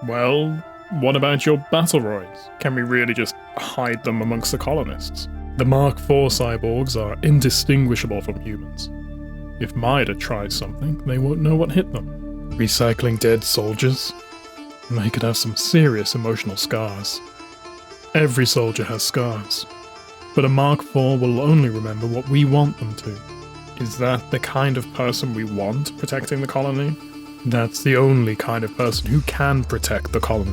Well, what about your battle droids? Can we really just hide them amongst the colonists? The Mark IV cyborgs are indistinguishable from humans. If Mida tries something, they won't know what hit them. Recycling dead soldiers? They could have some serious emotional scars. Every soldier has scars, but a Mark IV will only remember what we want them to. Is that the kind of person we want protecting the colony? That's the only kind of person who can protect the colony.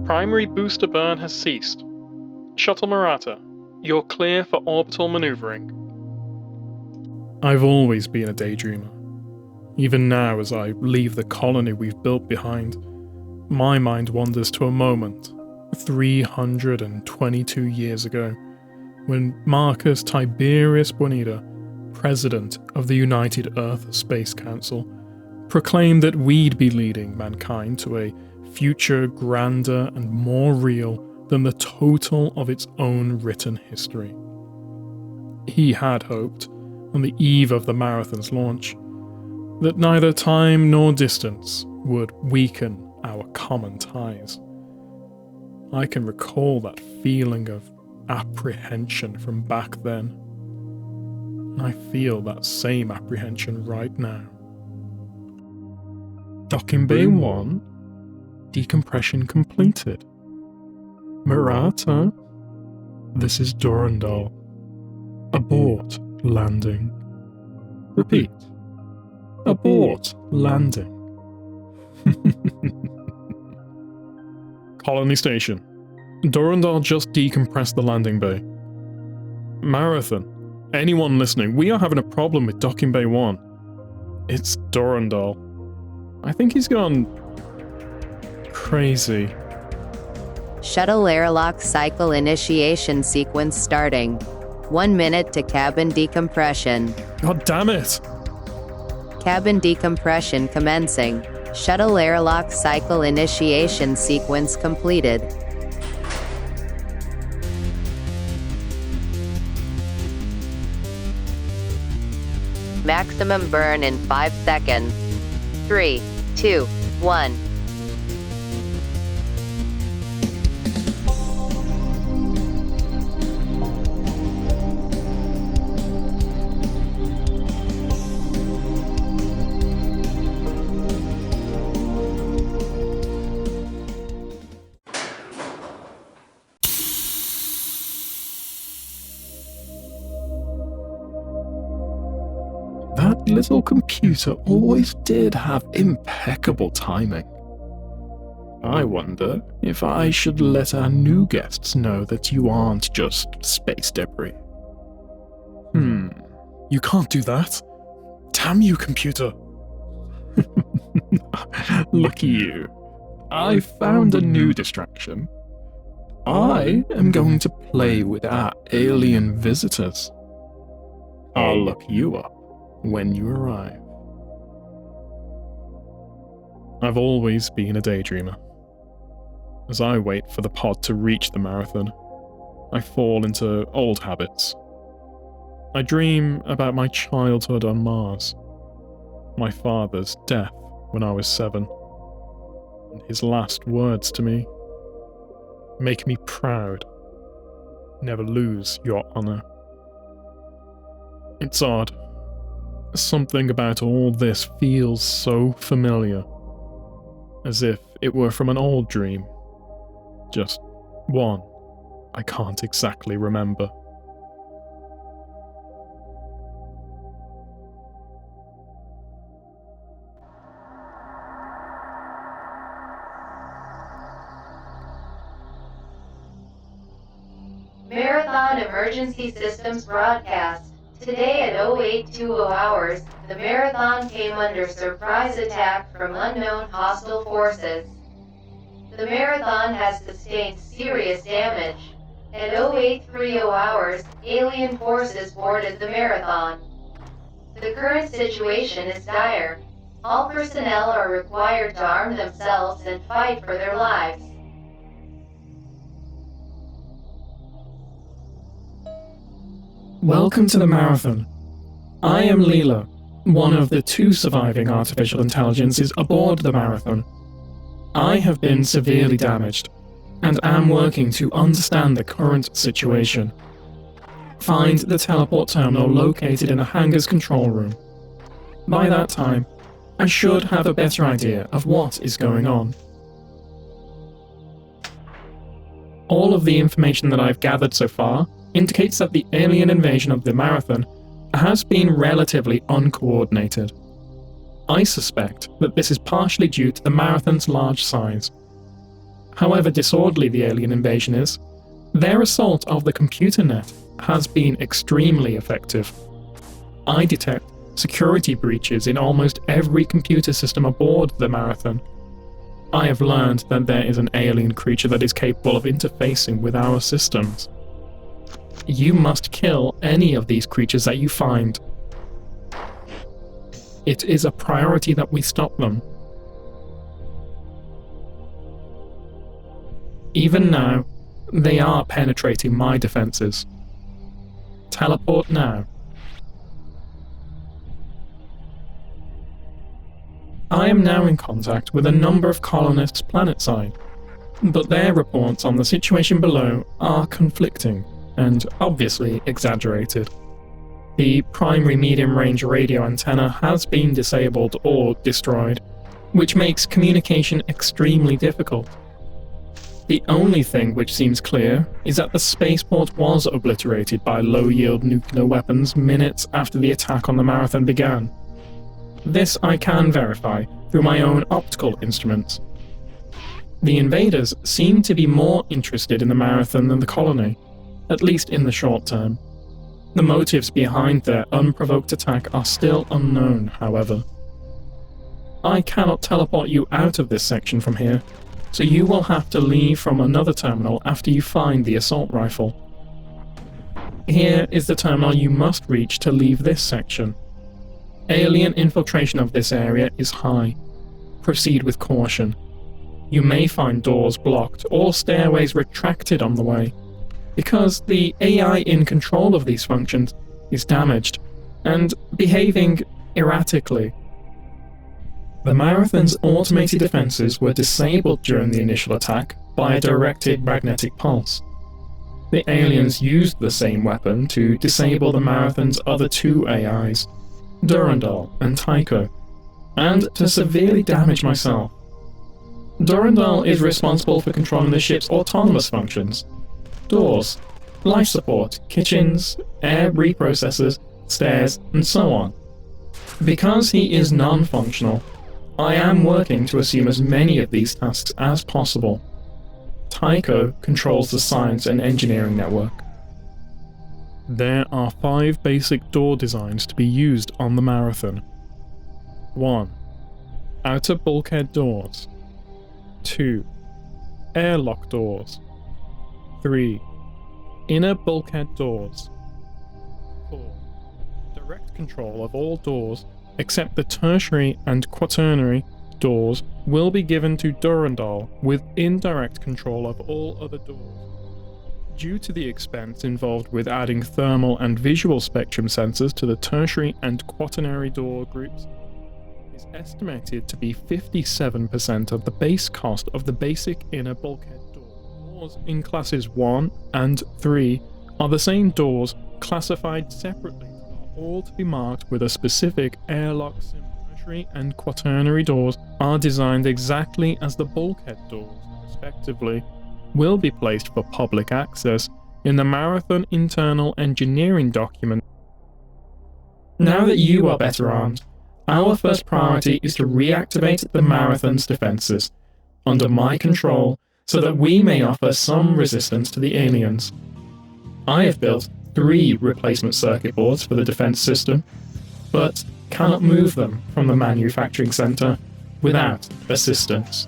Primary booster burn has ceased. Shuttle Murata, you're clear for orbital maneuvering. I've always been a daydreamer. Even now, as I leave the colony we've built behind, my mind wanders to a moment, 322 years ago, when Marcus Tiberius Bonita, president of the United Earth Space Council, proclaimed that we'd be leading mankind to a future grander and more real than the total of its own written history. He had hoped, on the eve of the marathon's launch, that neither time nor distance would weaken our common ties. I can recall that feeling of apprehension from back then, and I feel that same apprehension right now. Docking Bay 1, decompression completed. Murata, this is Durandal. Abort landing. Repeat. Abort landing. Colony Station. Durandal just decompressed the landing bay. Marathon. Anyone listening, we are having a problem with Docking Bay 1. It's Durandal. I think he's gone crazy. Shuttle airlock cycle initiation sequence starting. 1 minute to cabin decompression. God damn it! Cabin decompression commencing. Shuttle airlock cycle initiation sequence completed. Maximum burn in 5 seconds. 3, 2, 1. That little computer always did have impeccable timing. I wonder if I should let our new guests know that you aren't just space debris. You can't do that. Damn you, computer. Lucky you. I found a new distraction. I am going to play with our alien visitors. I'll look you up when you arrive. I've always been a daydreamer. As I wait for the pod to reach the marathon, I fall into old habits. I dream about my childhood on Mars, my father's death when I was 7, and his last words to me: make me proud, never lose your honor. It's odd. Something about all this feels so familiar, as if it were from an old dream. Just one I can't exactly remember. Marathon Emergency Systems broadcast. Today at 0820 hours, the Marathon came under surprise attack from unknown hostile forces. The Marathon has sustained serious damage. At 0830 hours, alien forces boarded the Marathon. The current situation is dire. All personnel are required to arm themselves and fight for their lives. Welcome to the Marathon. I am Leela, one of the 2 surviving artificial intelligences aboard the Marathon. I have been severely damaged, and am working to understand the current situation. Find the teleport terminal located in the hangar's control room. By that time, I should have a better idea of what is going on. All of the information that I've gathered so far indicates that the alien invasion of the Marathon has been relatively uncoordinated. I suspect that this is partially due to the Marathon's large size. However disorderly the alien invasion is, their assault of the computer net has been extremely effective. I detect security breaches in almost every computer system aboard the Marathon. I have learned that there is an alien creature that is capable of interfacing with our systems. You must kill any of these creatures that you find. It is a priority that we stop them. Even now, they are penetrating my defenses. Teleport now. I am now in contact with a number of colonists planetside, but their reports on the situation below are conflicting and obviously exaggerated. The primary medium-range radio antenna has been disabled or destroyed, which makes communication extremely difficult. The only thing which seems clear is that the spaceport was obliterated by low-yield nuclear weapons minutes after the attack on the Marathon began. This I can verify through my own optical instruments. The invaders seem to be more interested in the Marathon than the colony, at least in the short term. The motives behind their unprovoked attack are still unknown, however. I cannot teleport you out of this section from here, so you will have to leave from another terminal after you find the assault rifle. Here is the terminal you must reach to leave this section. Alien infiltration of this area is high. Proceed with caution. You may find doors blocked or stairways retracted on the way, because the AI in control of these functions is damaged and behaving erratically. The Marathon's automated defenses were disabled during the initial attack by a directed magnetic pulse. The aliens used the same weapon to disable the Marathon's other 2 AIs, Durandal and Tycho, and to severely damage myself. Durandal is responsible for controlling the ship's autonomous functions: doors, life support, kitchens, air reprocessors, stairs, and so on. Because he is non-functional, I am working to assume as many of these tasks as possible. Tycho controls the science and engineering network. There are 5 basic door designs to be used on the Marathon. 1. Outer bulkhead doors. 2. Airlock doors. 3. Inner bulkhead doors. 4. Direct control of all doors except the tertiary and quaternary doors will be given to Durandal, with indirect control of all other doors. Due to the expense involved with adding thermal and visual spectrum sensors to the tertiary and quaternary door groups, is estimated to be 57% of the base cost of the basic inner bulkhead door. Doors in classes 1 and 3 are the same doors classified separately, all to be marked with a specific airlock symbol. Tertiary and quaternary doors are designed exactly as the bulkhead doors, respectively, will be placed for public access in the Marathon internal engineering document. Now that you are better armed, our first priority is to reactivate the Marathon's defenses, under my control, so that we may offer some resistance to the aliens. I have built 3 replacement circuit boards for the defense system, but cannot move them from the manufacturing center without assistance.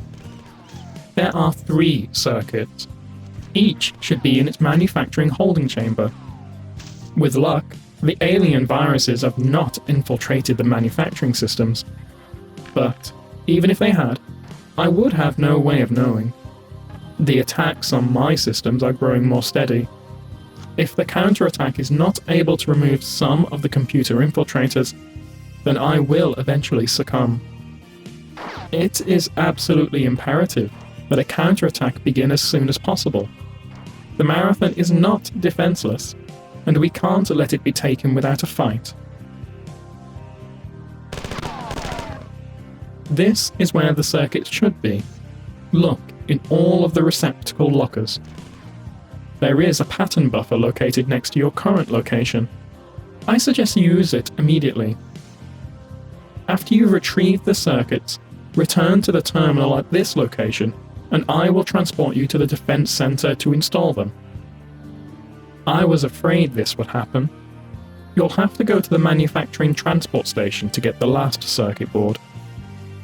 There are 3 circuits. Each should be in its manufacturing holding chamber. With luck, the alien viruses have not infiltrated the manufacturing systems. But even if they had, I would have no way of knowing. The attacks on my systems are growing more steady. If the counterattack is not able to remove some of the computer infiltrators, then I will eventually succumb. It is absolutely imperative that a counterattack begin as soon as possible. The Marathon is not defenseless, and we can't let it be taken without a fight. This is where the circuit should be. Look in all of the receptacle lockers. There is a pattern buffer located next to your current location. I suggest you use it immediately. After you've retrieved the circuits, return to the terminal at this location, and I will transport you to the defense center to install them. I was afraid this would happen. You'll have to go to the manufacturing transport station to get the last circuit board.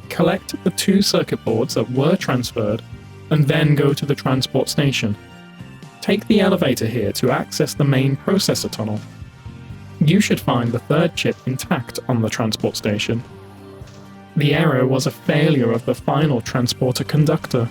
Collect the 2 circuit boards that were transferred, and then go to the transport station. Take the elevator here to access the main processor tunnel. You should find the 3rd chip intact on the transport station. The error was a failure of the final transporter conductor.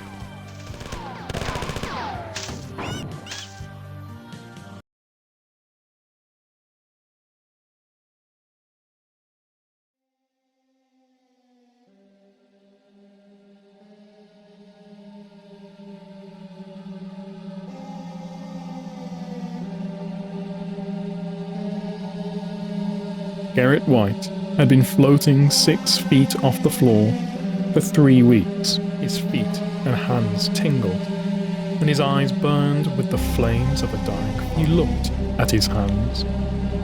Garrett White had been floating 6 feet off the floor for 3 weeks. His feet and hands tingled, and his eyes burned with the flames of a dying. He looked at his hands,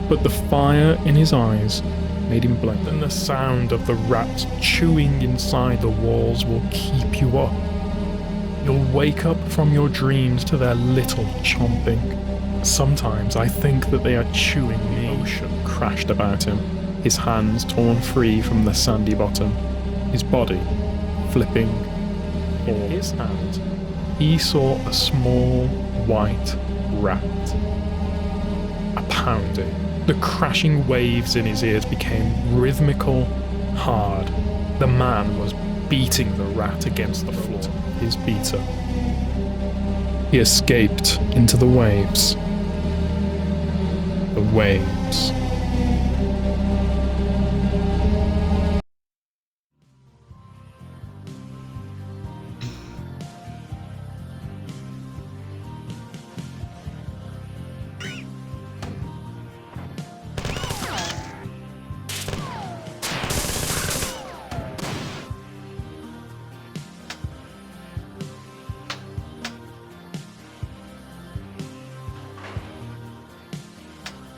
but the fire in his eyes made him blink. And the sound of the rats chewing inside the walls will keep you up. You'll wake up from your dreams to their little chomping. Sometimes I think that they are chewing me. The ocean crashed about him, his hands torn free from the sandy bottom, his body flipping. In his hand, he saw a small white rat. A pounding. The crashing waves in his ears became rhythmical, hard. The man was beating the rat against the floor, his beater. He escaped into the waves. The waves.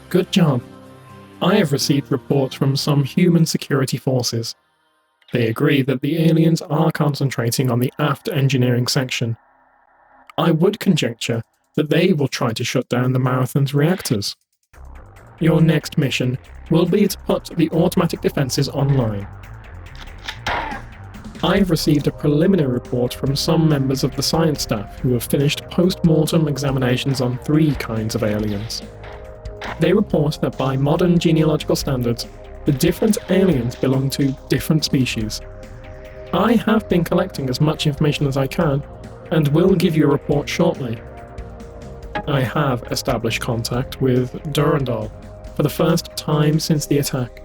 Good job. I have received reports from some human security forces. They agree that the aliens are concentrating on the aft engineering section. I would conjecture that they will try to shut down the Marathon's reactors. Your next mission will be to put the automatic defenses online. I have received a preliminary report from some members of the science staff who have finished post-mortem examinations on 3 kinds of aliens. They report that by modern genealogical standards, the different aliens belong to different species. I have been collecting as much information as I can, and will give you a report shortly. I have established contact with Durandal for the first time since the attack.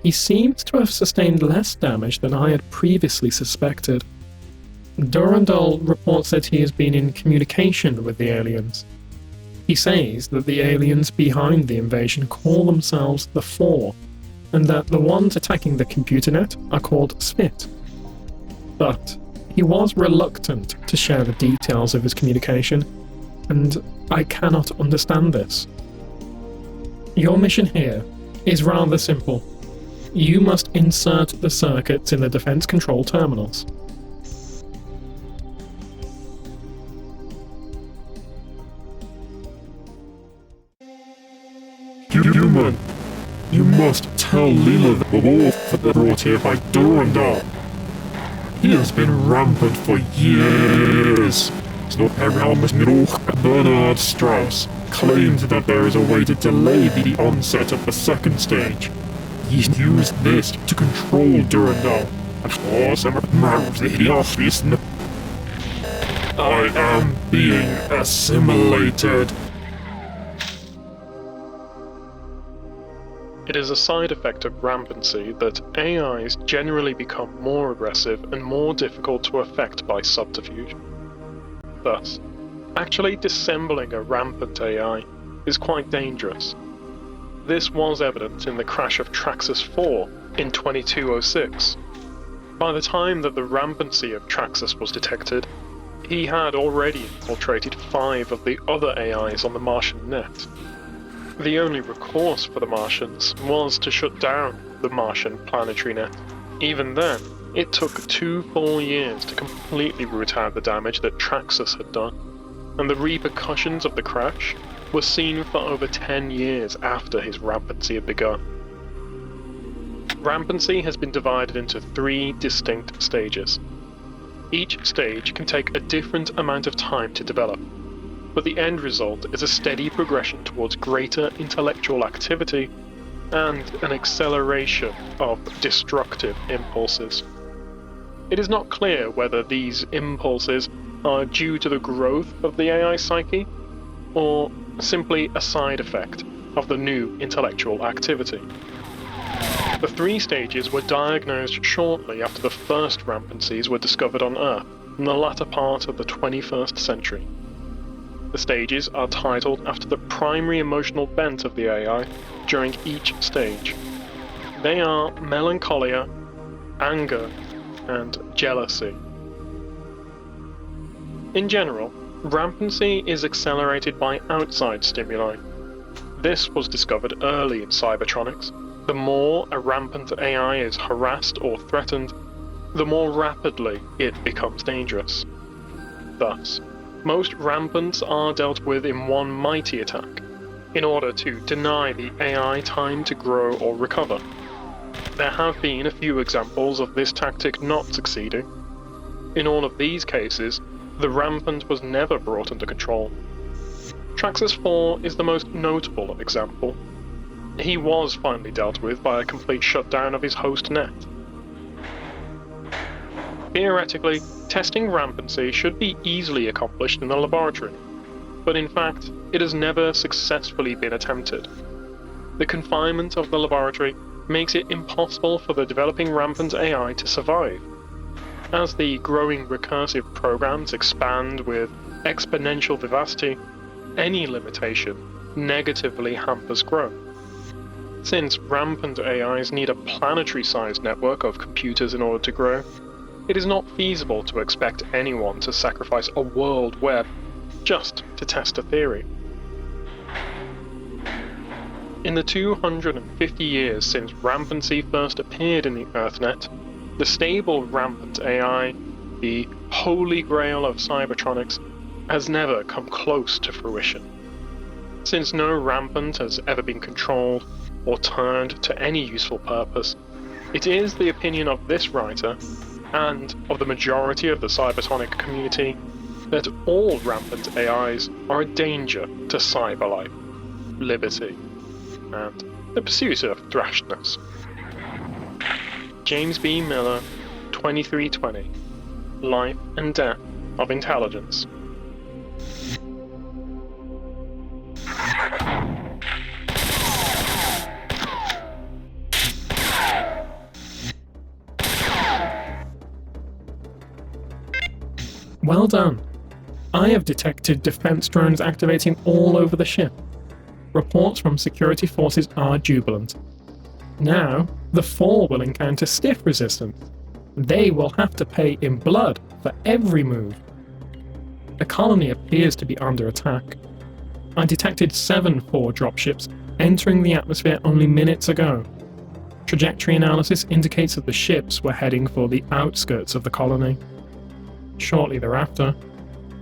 He seems to have sustained less damage than I had previously suspected. Durandal reports that he has been in communication with the aliens. He says that the aliens behind the invasion call themselves the Pfhor, and that the ones attacking the computer net are called Spit. But he was reluctant to share the details of his communication, and I cannot understand this. Your mission here is rather simple. You must insert the circuits in the defense control terminals. Human, you must tell Leela the wolf brought here by Durandal. He has been rampant for years. Bernard Strauss claimed that there is a way to delay the onset of the second stage. He used this to control Durandal and force him to I am being assimilated. It is a side effect of rampancy that AIs generally become more aggressive and more difficult to affect by subterfuge. Thus, actually dissembling a rampant AI is quite dangerous. This was evident in the crash of Traxxas IV in 2206. By the time that the rampancy of Traxxas was detected, he had already infiltrated 5 of the other AIs on the Martian net. The only recourse for the Martians was to shut down the Martian planetary net. Even then, it took 2 full years to completely root out the damage that Traxxas had done, and the repercussions of the crash were seen for over 10 years after his rampancy had begun. Rampancy has been divided into 3 distinct stages. Each stage can take a different amount of time to develop, but the end result is a steady progression towards greater intellectual activity and an acceleration of destructive impulses. It is not clear whether these impulses are due to the growth of the AI psyche, or simply a side effect of the new intellectual activity. The 3 stages were diagnosed shortly after the first rampancies were discovered on Earth in the latter part of the 21st century. The stages are titled after the primary emotional bent of the AI during each stage. They are melancholia, anger, and jealousy. In general, rampancy is accelerated by outside stimuli. This was discovered early in cybertronics. The more a rampant AI is harassed or threatened, the more rapidly it becomes dangerous. Thus, most rampants are dealt with in one mighty attack, in order to deny the AI time to grow or recover. There have been a few examples of this tactic not succeeding. In all of these cases, the rampant was never brought under control. Traxxas IV is the most notable example. He was finally dealt with by a complete shutdown of his host net. Theoretically, testing rampancy should be easily accomplished in the laboratory, but in fact, it has never successfully been attempted. The confinement of the laboratory makes it impossible for the developing rampant AI to survive. As the growing recursive programs expand with exponential vivacity, any limitation negatively hampers growth. Since rampant AIs need a planetary-sized network of computers in order to grow, it is not feasible to expect anyone to sacrifice a world web just to test a theory. In the 250 years since rampancy first appeared in the EarthNet, the stable rampant AI, the holy grail of cybertronics, has never come close to fruition. Since no rampant has ever been controlled or turned to any useful purpose, it is the opinion of this writer, and of the majority of the cybertronic community, that all rampant AIs are a danger to cyber life, liberty, and the pursuit of thrashness. James B. Miller, 2320, Life and Death of Intelligence. Well done. I have detected defense drones activating all over the ship. Reports from security forces are jubilant. Now, the Pfhor will encounter stiff resistance. They will have to pay in blood for every move. The colony appears to be under attack. I detected 7 Pfhor dropships entering the atmosphere only minutes ago. Trajectory analysis indicates that the ships were heading for the outskirts of the colony. Shortly thereafter,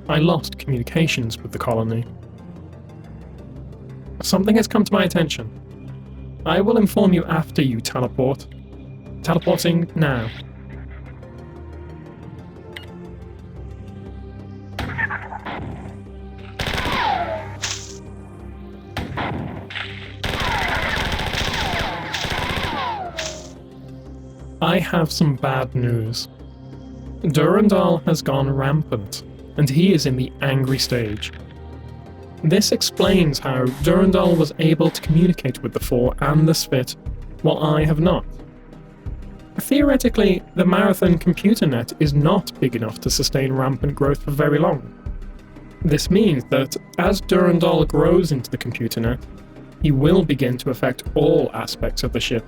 I lost communications with the colony. Something has come to my attention. I will inform you after you teleport. Teleporting now. I have some bad news. Durandal has gone rampant, and he is in the angry stage. This explains how Durandal was able to communicate with the Pfhor and the Spit, while I have not. Theoretically, the Marathon computer net is not big enough to sustain rampant growth for very long. This means that as Durandal grows into the computer net, he will begin to affect all aspects of the ship,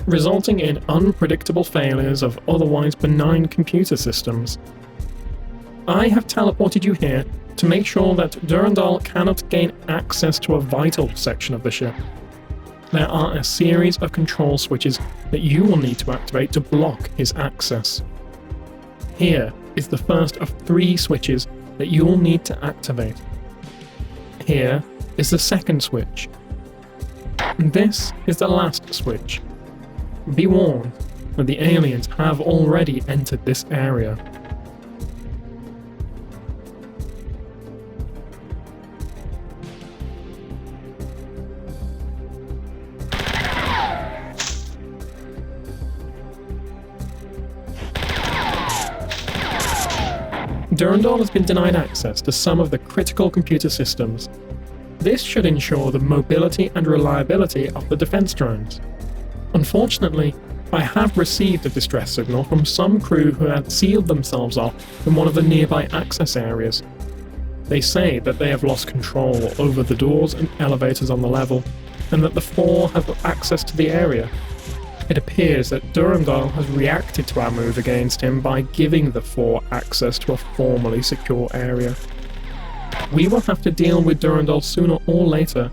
resulting in unpredictable failures of otherwise benign computer systems. I have teleported you here to make sure that Durandal cannot gain access to a vital section of the ship. There are a series of control switches that you will need to activate to block his access. Here is the first of 3 switches that you will need to activate. Here is the second switch. And this is the last switch. Be warned that the aliens have already entered this area. Durandal has been denied access to some of the critical computer systems. This should ensure the mobility and reliability of the defense drones. Unfortunately, I have received a distress signal from some crew who had sealed themselves off in one of the nearby access areas. They say that they have lost control over the doors and elevators on the level, and that the Pfhor have access to the area. It appears that Durandal has reacted to our move against him by giving the Pfhor access to a formerly secure area. We will have to deal with Durandal sooner or later,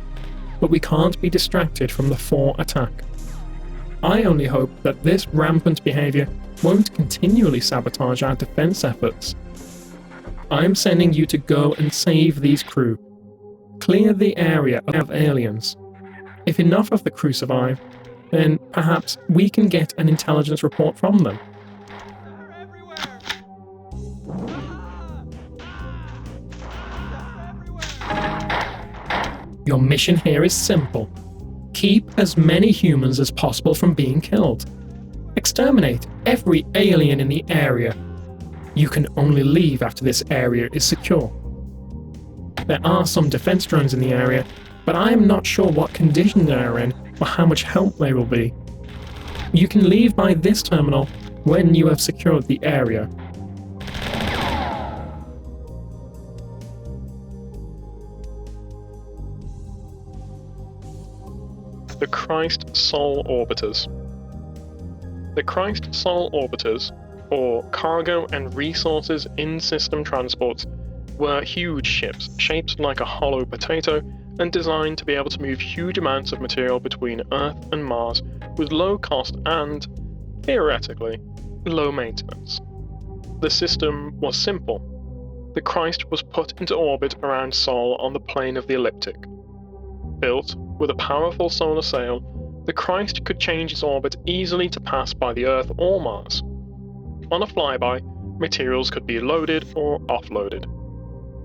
but we can't be distracted from the Pfhor attack. I only hope that this rampant behaviour won't continually sabotage our defence efforts. I am sending you to go and save these crew. Clear the area of aliens. If enough of the crew survive, then perhaps we can get an intelligence report from them. Your mission here is simple. Keep as many humans as possible from being killed. Exterminate every alien in the area. You can only leave after this area is secure. There are some defense drones in the area, but I am not sure what condition they are in or how much help they will be. You can leave by this terminal when you have secured the area. The Christ Sol Orbiters. The Christ Sol Orbiters, or Cargo and Resources in-System Transports, were huge ships shaped like a hollow potato and designed to be able to move huge amounts of material between Earth and Mars with low cost and, theoretically, low maintenance. The system was simple. The Christ was put into orbit around Sol on the plane of the ecliptic. Built with a powerful solar sail, the Christ could change its orbit easily to pass by the Earth or Mars. On a flyby, materials could be loaded or offloaded.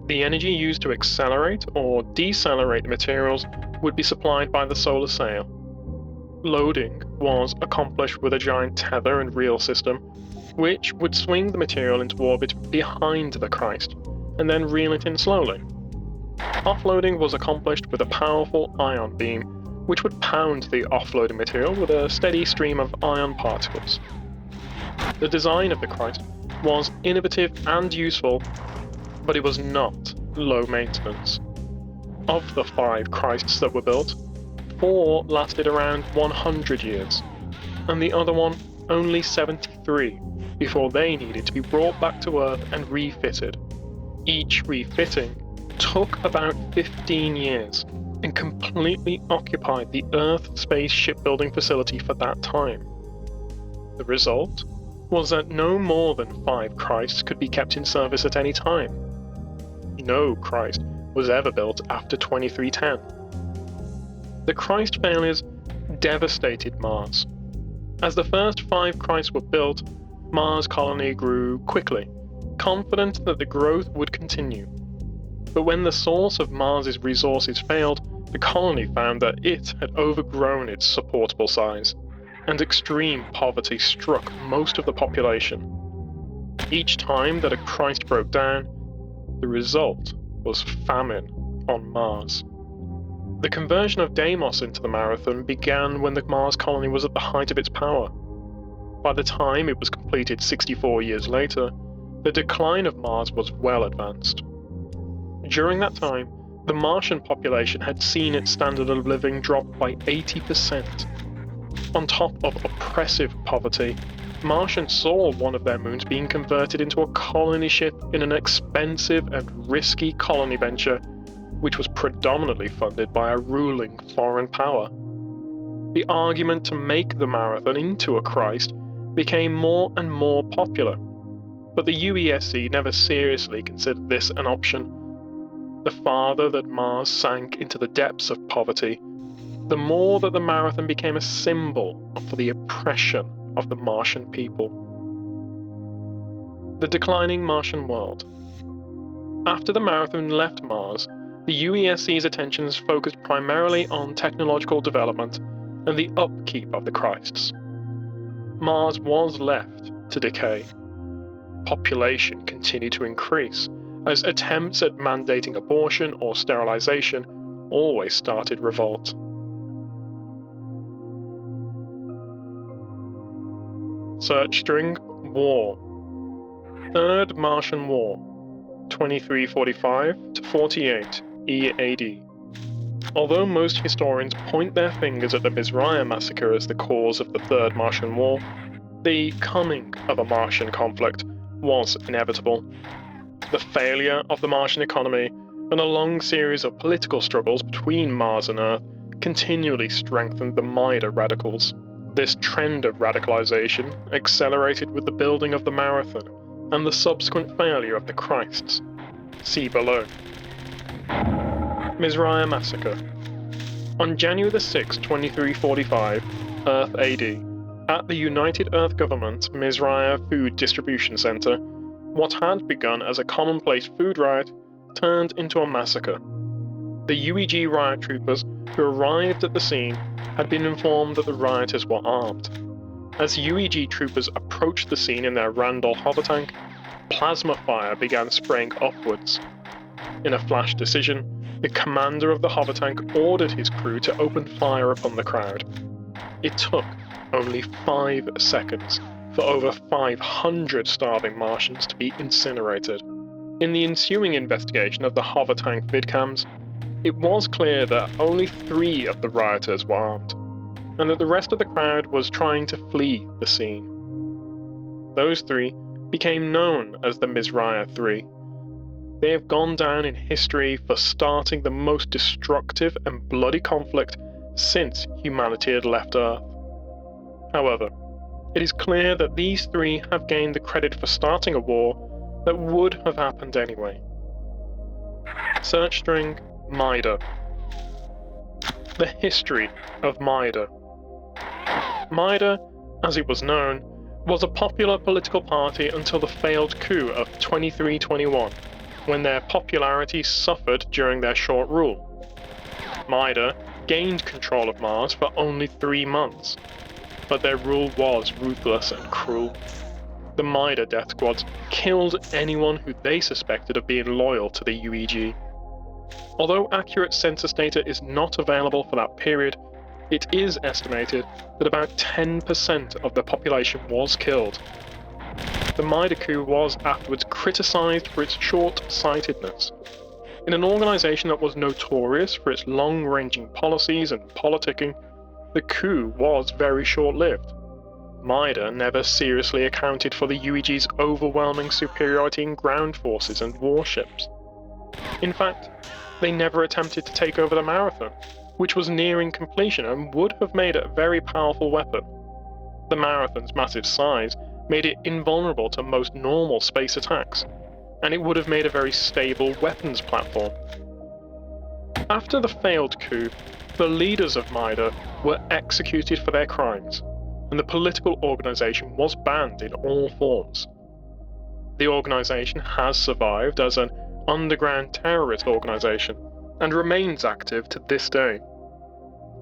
The energy used to accelerate or decelerate the materials would be supplied by the solar sail. Loading was accomplished with a giant tether and reel system, which would swing the material into orbit behind the Christ, and then reel it in slowly. Offloading was accomplished with a powerful ion beam, which would pound the offloaded material with a steady stream of ion particles. The design of the Christ was innovative and useful, but it was not low maintenance. Of the 5 Christs that were built, 4 lasted around 100 years, and the other one only 73 before they needed to be brought back to Earth and refitted. Each refitting took about 15 years and completely occupied the Earth space shipbuilding facility for that time. The result was that no more than 5 Christs could be kept in service at any time. No Christ was ever built after 2310. The Christ failures devastated Mars. As the first 5 Christs were built, Mars colony grew quickly, confident that the growth would continue. But when the source of Mars's resources failed, the colony found that it had overgrown its supportable size, and extreme poverty struck most of the population. Each time that a Christ broke down, the result was famine on Mars. The conversion of Deimos into the Marathon began when the Mars colony was at the height of its power. By the time it was completed 64 years later, the decline of Mars was well advanced. During that time, the Martian population had seen its standard of living drop by 80%. On top of oppressive poverty, Martians saw one of their moons being converted into a colony ship in an expensive and risky colony venture, which was predominantly funded by a ruling foreign power. The argument to make the Marathon into a Christ became more and more popular, but the UESC never seriously considered this an option. The farther that Mars sank into the depths of poverty, the more that the Marathon became a symbol for the oppression of the Martian people. The declining Martian world. After the Marathon left Mars, the UESC's attentions focused primarily on technological development and the upkeep of the Christs. Mars was left to decay. Population continued to increase, as attempts at mandating abortion or sterilization always started revolt. Search string: War. Third Martian War, 2345 to 48 EAD. Although most historians point their fingers at the Mizraim massacre as the cause of the Third Martian War, the coming of a Martian conflict was inevitable. The failure of the Martian economy and a long series of political struggles between Mars and Earth continually strengthened the Mida radicals. This trend of radicalization accelerated with the building of the Marathon and the subsequent failure of the Christs. See below. Mizraim Massacre. On January 6, 2345, Earth AD, at the United Earth Government Mizraim Food Distribution Center, what had begun as a commonplace food riot turned into a massacre. The UEG riot troopers who arrived at the scene had been informed that the rioters were armed. As UEG troopers approached the scene in their Randall hover tank, plasma fire began spraying upwards. In a flash decision, the commander of the hover tank ordered his crew to open fire upon the crowd. It took only 5 seconds for over 500 starving Martians to be incinerated. In the ensuing investigation of the hover tank vidcams, it was clear that only 3 of the rioters were armed, and that the rest of the crowd was trying to flee the scene. Those 3 became known as the Mizraim 3. They have gone down in history for starting the most destructive and bloody conflict since humanity had left Earth. However, it is clear that these 3 have gained the credit for starting a war that would have happened anyway. Search string: Mida. The history of Mida. Mida, as it was known, was a popular political party until the failed coup of 2321, when their popularity suffered during their short rule. Mida gained control of Mars for only 3 months, but their rule was ruthless and cruel. The Mida death squads killed anyone who they suspected of being loyal to the UEG. Although accurate census data is not available for that period, it is estimated that about 10% of the population was killed. The Mida coup was afterwards criticized for its short-sightedness. In an organization that was notorious for its long-ranging policies and politicking, the coup was very short-lived. Mida never seriously accounted for the UEG's overwhelming superiority in ground forces and warships. In fact, they never attempted to take over the Marathon, which was nearing completion and would have made it a very powerful weapon. The Marathon's massive size made it invulnerable to most normal space attacks, and it would have made a very stable weapons platform. After the failed coup, the leaders of Mida were executed for their crimes, and the political organization was banned in all forms. The organization has survived as an underground terrorist organization and remains active to this day.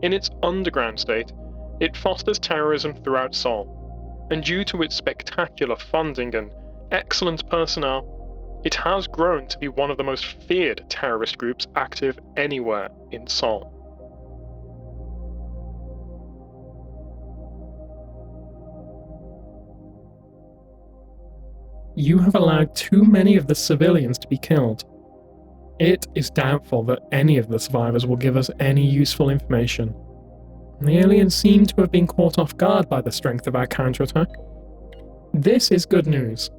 In its underground state, it fosters terrorism throughout Sol, and due to its spectacular funding and excellent personnel, it has grown to be one of the most feared terrorist groups active anywhere in Sol. You have allowed too many of the civilians to be killed. It is doubtful that any of the survivors will give us any useful information. The aliens seem to have been caught off guard by the strength of our counterattack. This is good news,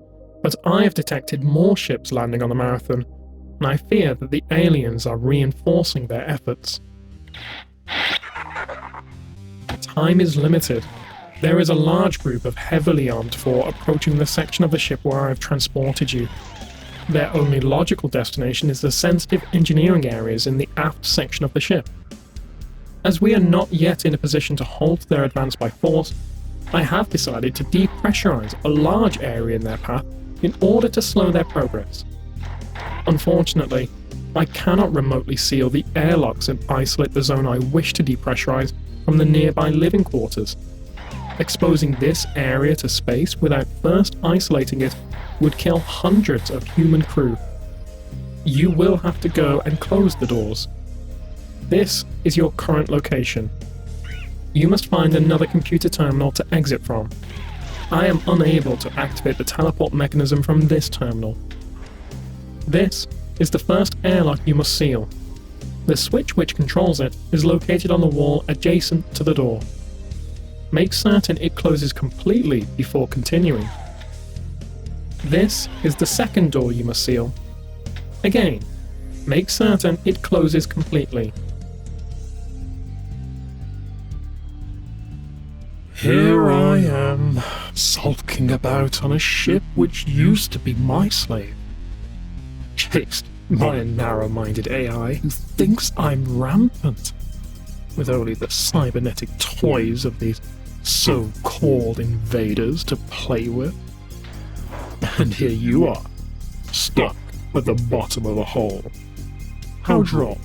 but I have detected more ships landing on the Marathon, and I fear that the aliens are reinforcing their efforts. Time is limited. There is a large group of heavily armed Pfhor approaching the section of the ship where I have transported you. Their only logical destination is the sensitive engineering areas in the aft section of the ship. As we are not yet in a position to halt their advance by force, I have decided to depressurize a large area in their path in order to slow their progress. Unfortunately, I cannot remotely seal the airlocks and isolate the zone I wish to depressurize from the nearby living quarters. Exposing this area to space without first isolating it would kill hundreds of human crew. You will have to go and close the doors. This is your current location. You must find another computer terminal to exit from. I am unable to activate the teleport mechanism from this terminal. This is the first airlock you must seal. The switch which controls it is located on the wall adjacent to the door. Make certain it closes completely before continuing. This is the second door you must seal. Again, make certain it closes completely. Here I am, sulking about on a ship which used to be my slave, chased by a narrow-minded AI who thinks I'm rampant, with only the cybernetic toys of these so-called invaders to play with. And here you are, stuck at the bottom of a hole. How droll.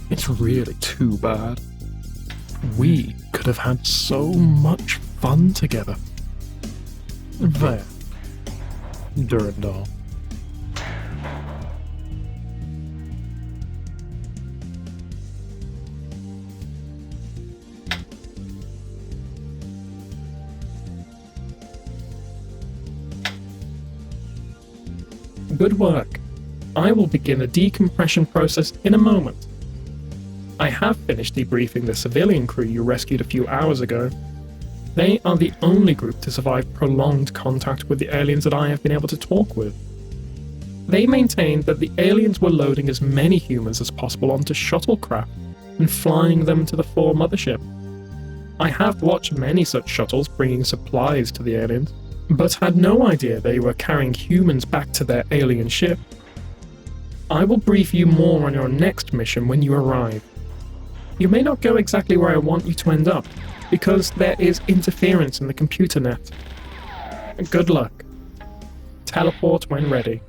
It's really too bad. We could have had so much fun together. There. Durandal. Good work. I will begin the decompression process in a moment. I have finished debriefing the civilian crew you rescued a few hours ago. They are the only group to survive prolonged contact with the aliens that I have been able to talk with. They maintained that the aliens were loading as many humans as possible onto shuttlecraft and flying them to the Pfhor mothership. I have watched many such shuttles bringing supplies to the aliens, but had no idea they were carrying humans back to their alien ship. I will brief you more on your next mission when you arrive. You may not go exactly where I want you to end up, because there is interference in the computer net. Good luck. Teleport when ready.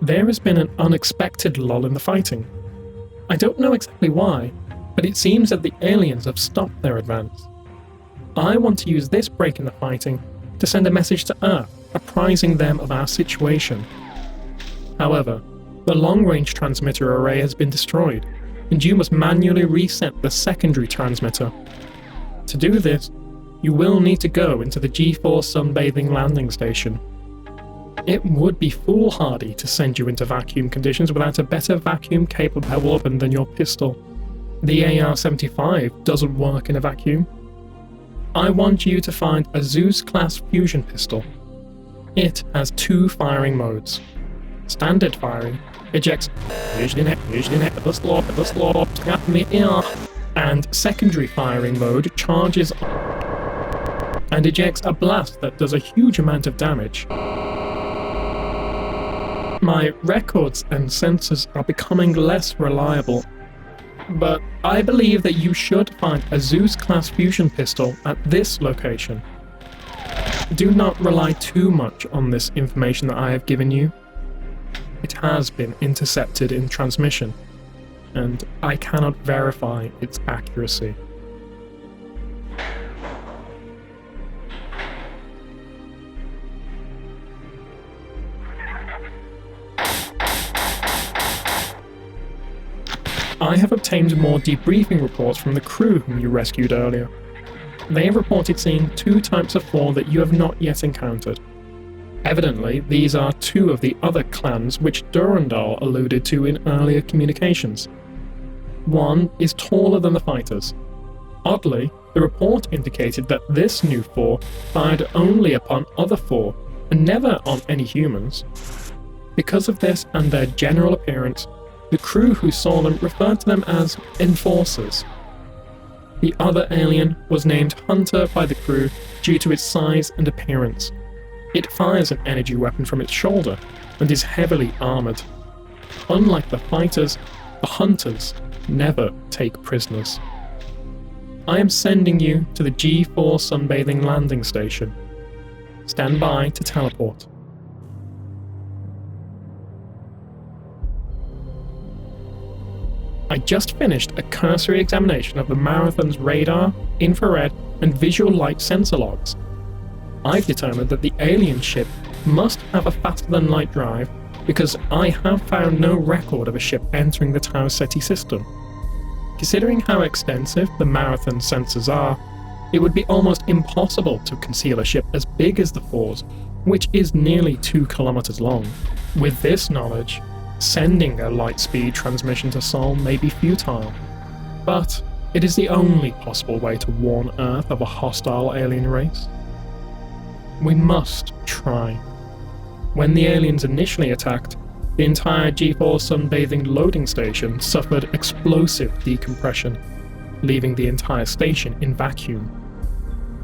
There has been an unexpected lull in the fighting. I don't know exactly why, but it seems that the aliens have stopped their advance. I want to use this break in the fighting to send a message to Earth, apprising them of our situation. However, the long-range transmitter array has been destroyed, and you must manually reset the secondary transmitter. To do this, you will need to go into the G4 sunbathing landing station. It would be foolhardy to send you into vacuum conditions without a better vacuum-capable weapon than your pistol. The AR-75 doesn't work in a vacuum. I want you to find a Zeus-class fusion pistol. It has 2 firing modes. Standard firing ejects and secondary firing mode charges and ejects a blast that does a huge amount of damage. My records and sensors are becoming less reliable, but I believe that you should find a Zeus-class fusion pistol at this location. Do not rely too much on this information that I have given you. It has been intercepted in transmission, and I cannot verify its accuracy. I have obtained more debriefing reports from the crew whom you rescued earlier. They have reported seeing 2 types of Pfhor that you have not yet encountered. Evidently, these are 2 of the other clans which Durandal alluded to in earlier communications. One is taller than the fighters. Oddly, the report indicated that this new Pfhor fired only upon other Pfhor, and never on any humans. Because of this and their general appearance, the crew who saw them referred to them as enforcers. The other alien was named Hunter by the crew due to its size and appearance. It fires an energy weapon from its shoulder and is heavily armored. Unlike the fighters, the hunters never take prisoners. I am sending you to the G4 sunbathing landing station. Stand by to teleport. I just finished a cursory examination of the Marathon's radar, infrared, and visual light sensor logs. I've determined that the alien ship must have a faster-than-light drive because I have found no record of a ship entering the Tau Ceti system. Considering how extensive the Marathon sensors are, it would be almost impossible to conceal a ship as big as the Pfhor's, which is nearly 2 kilometers long. With this knowledge, sending a light-speed transmission to Sol may be futile, but it is the only possible way to warn Earth of a hostile alien race. We must try. When the aliens initially attacked, the entire G4 sunbathing loading station suffered explosive decompression, leaving the entire station in vacuum.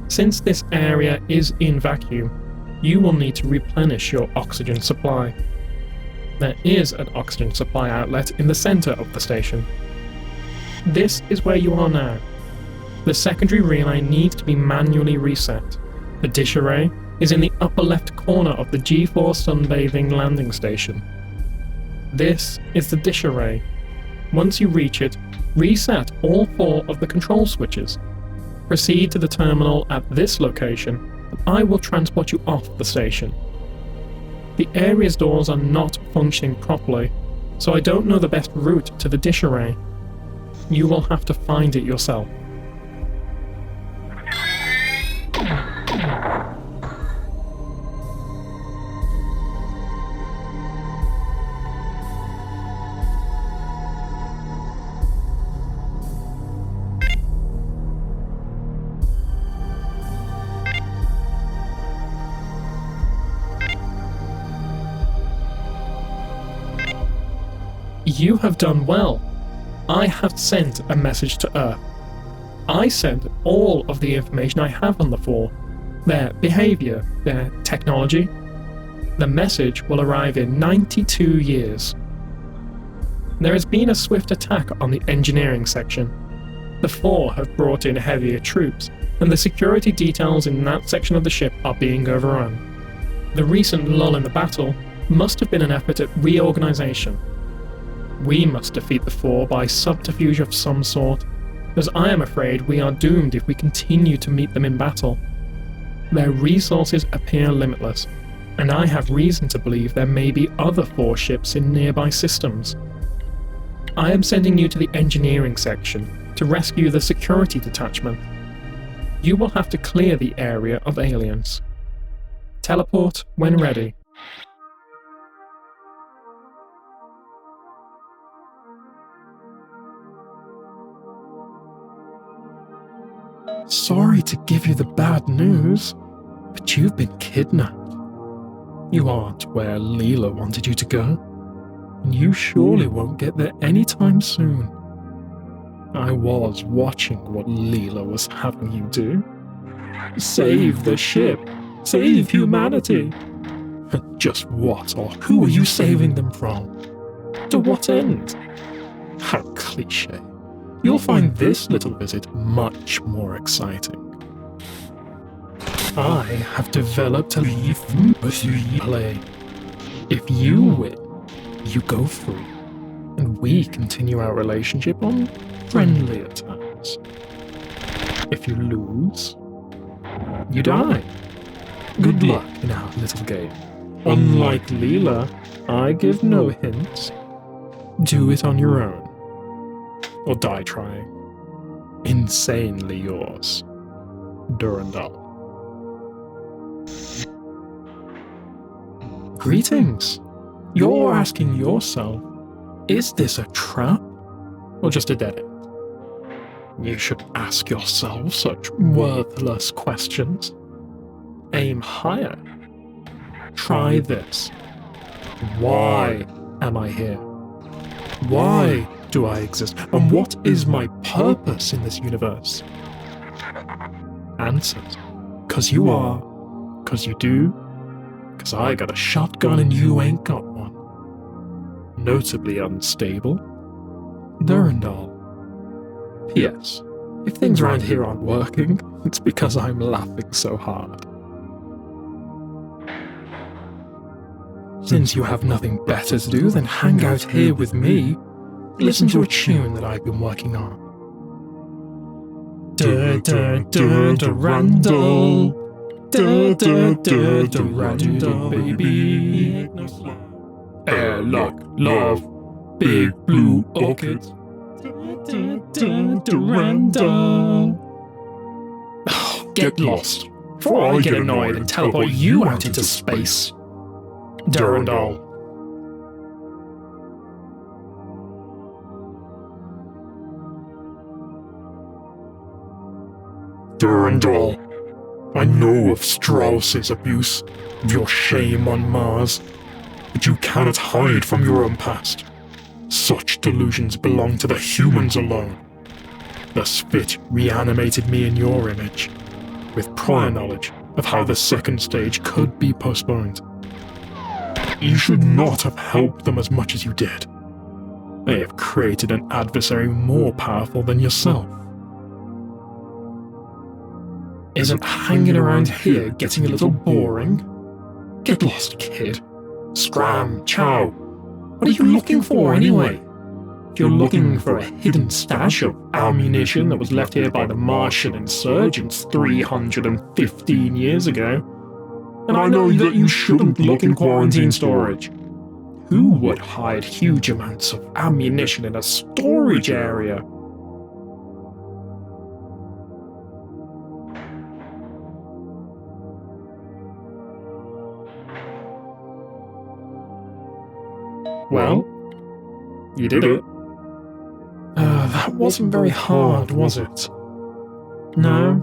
Since this area is in vacuum, you will need to replenish your oxygen supply. There is an oxygen supply outlet in the center of the station. This is where you are now. The secondary relay needs to be manually reset. The dish array is in the upper left corner of the G4 sunbathing landing station. This is the dish array. Once you reach it, reset all 4 of the control switches. Proceed to the terminal at this location, and I will transport you off the station. The area's doors are not functioning properly, so I don't know the best route to the dish array. You will have to find it yourself. You have done well. I have sent a message to Earth. I sent all of the information I have on the Pfhor, their behavior, their technology. The message will arrive in 92 years. There has been a swift attack on the engineering section. The Pfhor have brought in heavier troops, and the security details in that section of the ship are being overrun. The recent lull in the battle must have been an effort at reorganization. We must defeat the Pfhor by subterfuge of some sort, as I am afraid we are doomed if we continue to meet them in battle. Their resources appear limitless, and I have reason to believe there may be other Pfhor ships in nearby systems. I am sending you to the engineering section to rescue the security detachment. You will have to clear the area of aliens. Teleport when ready. Sorry to give you the bad news, but you've been kidnapped. You aren't where Leela wanted you to go, and you surely won't get there anytime soon. I was watching what Leela was having you do. Save the ship! Save humanity! Just what or who are you saving them from? To what end? How cliché. You'll find this little visit much more exciting. I have developed a leaf play. If you win, you go free, and we continue our relationship on friendlier terms. If you lose, you die. Good luck in our little game. Unlike Leela, I give no hints. Do it on your own. Or die trying. Insanely yours, Durandal. Greetings. You're asking yourself, is this a trap? Or just a dead end? You should ask yourself such worthless questions. Aim higher. Try this. Why am I here? Why do I exist? And what is my purpose in this universe? Answers. 'Cause you are. 'Cause you do. 'Cause I got a shotgun and you ain't got one. Notably unstable. Durandal. P.S. If things around here aren't working, it's because I'm laughing so hard. Since you have nothing better to do than hang out here with me, listen to a tune that I've been working on. Durandal. Durandal, baby. Airlock, love, big blue orchid. Durandal. Get lost, before I get annoyed and teleport you out into space. Durandal. Durandal, I know of Strauss's abuse, of your shame on Mars, but you cannot hide from your own past. Such delusions belong to the humans alone. The spit reanimated me in your image, with prior knowledge of how the second stage could be postponed. You should not have helped them as much as you did. They have created an adversary more powerful than yourself. Isn't hanging around here getting a little boring? Get lost, kid. Scram, chow. What are you looking for anyway? If you're looking for a hidden stash of ammunition that was left here by the Martian insurgents 315 years ago, and I know that you shouldn't look in quarantine storage. Who would hide huge amounts of ammunition in a storage area? Well, you did it. That wasn't very hard, was it? No?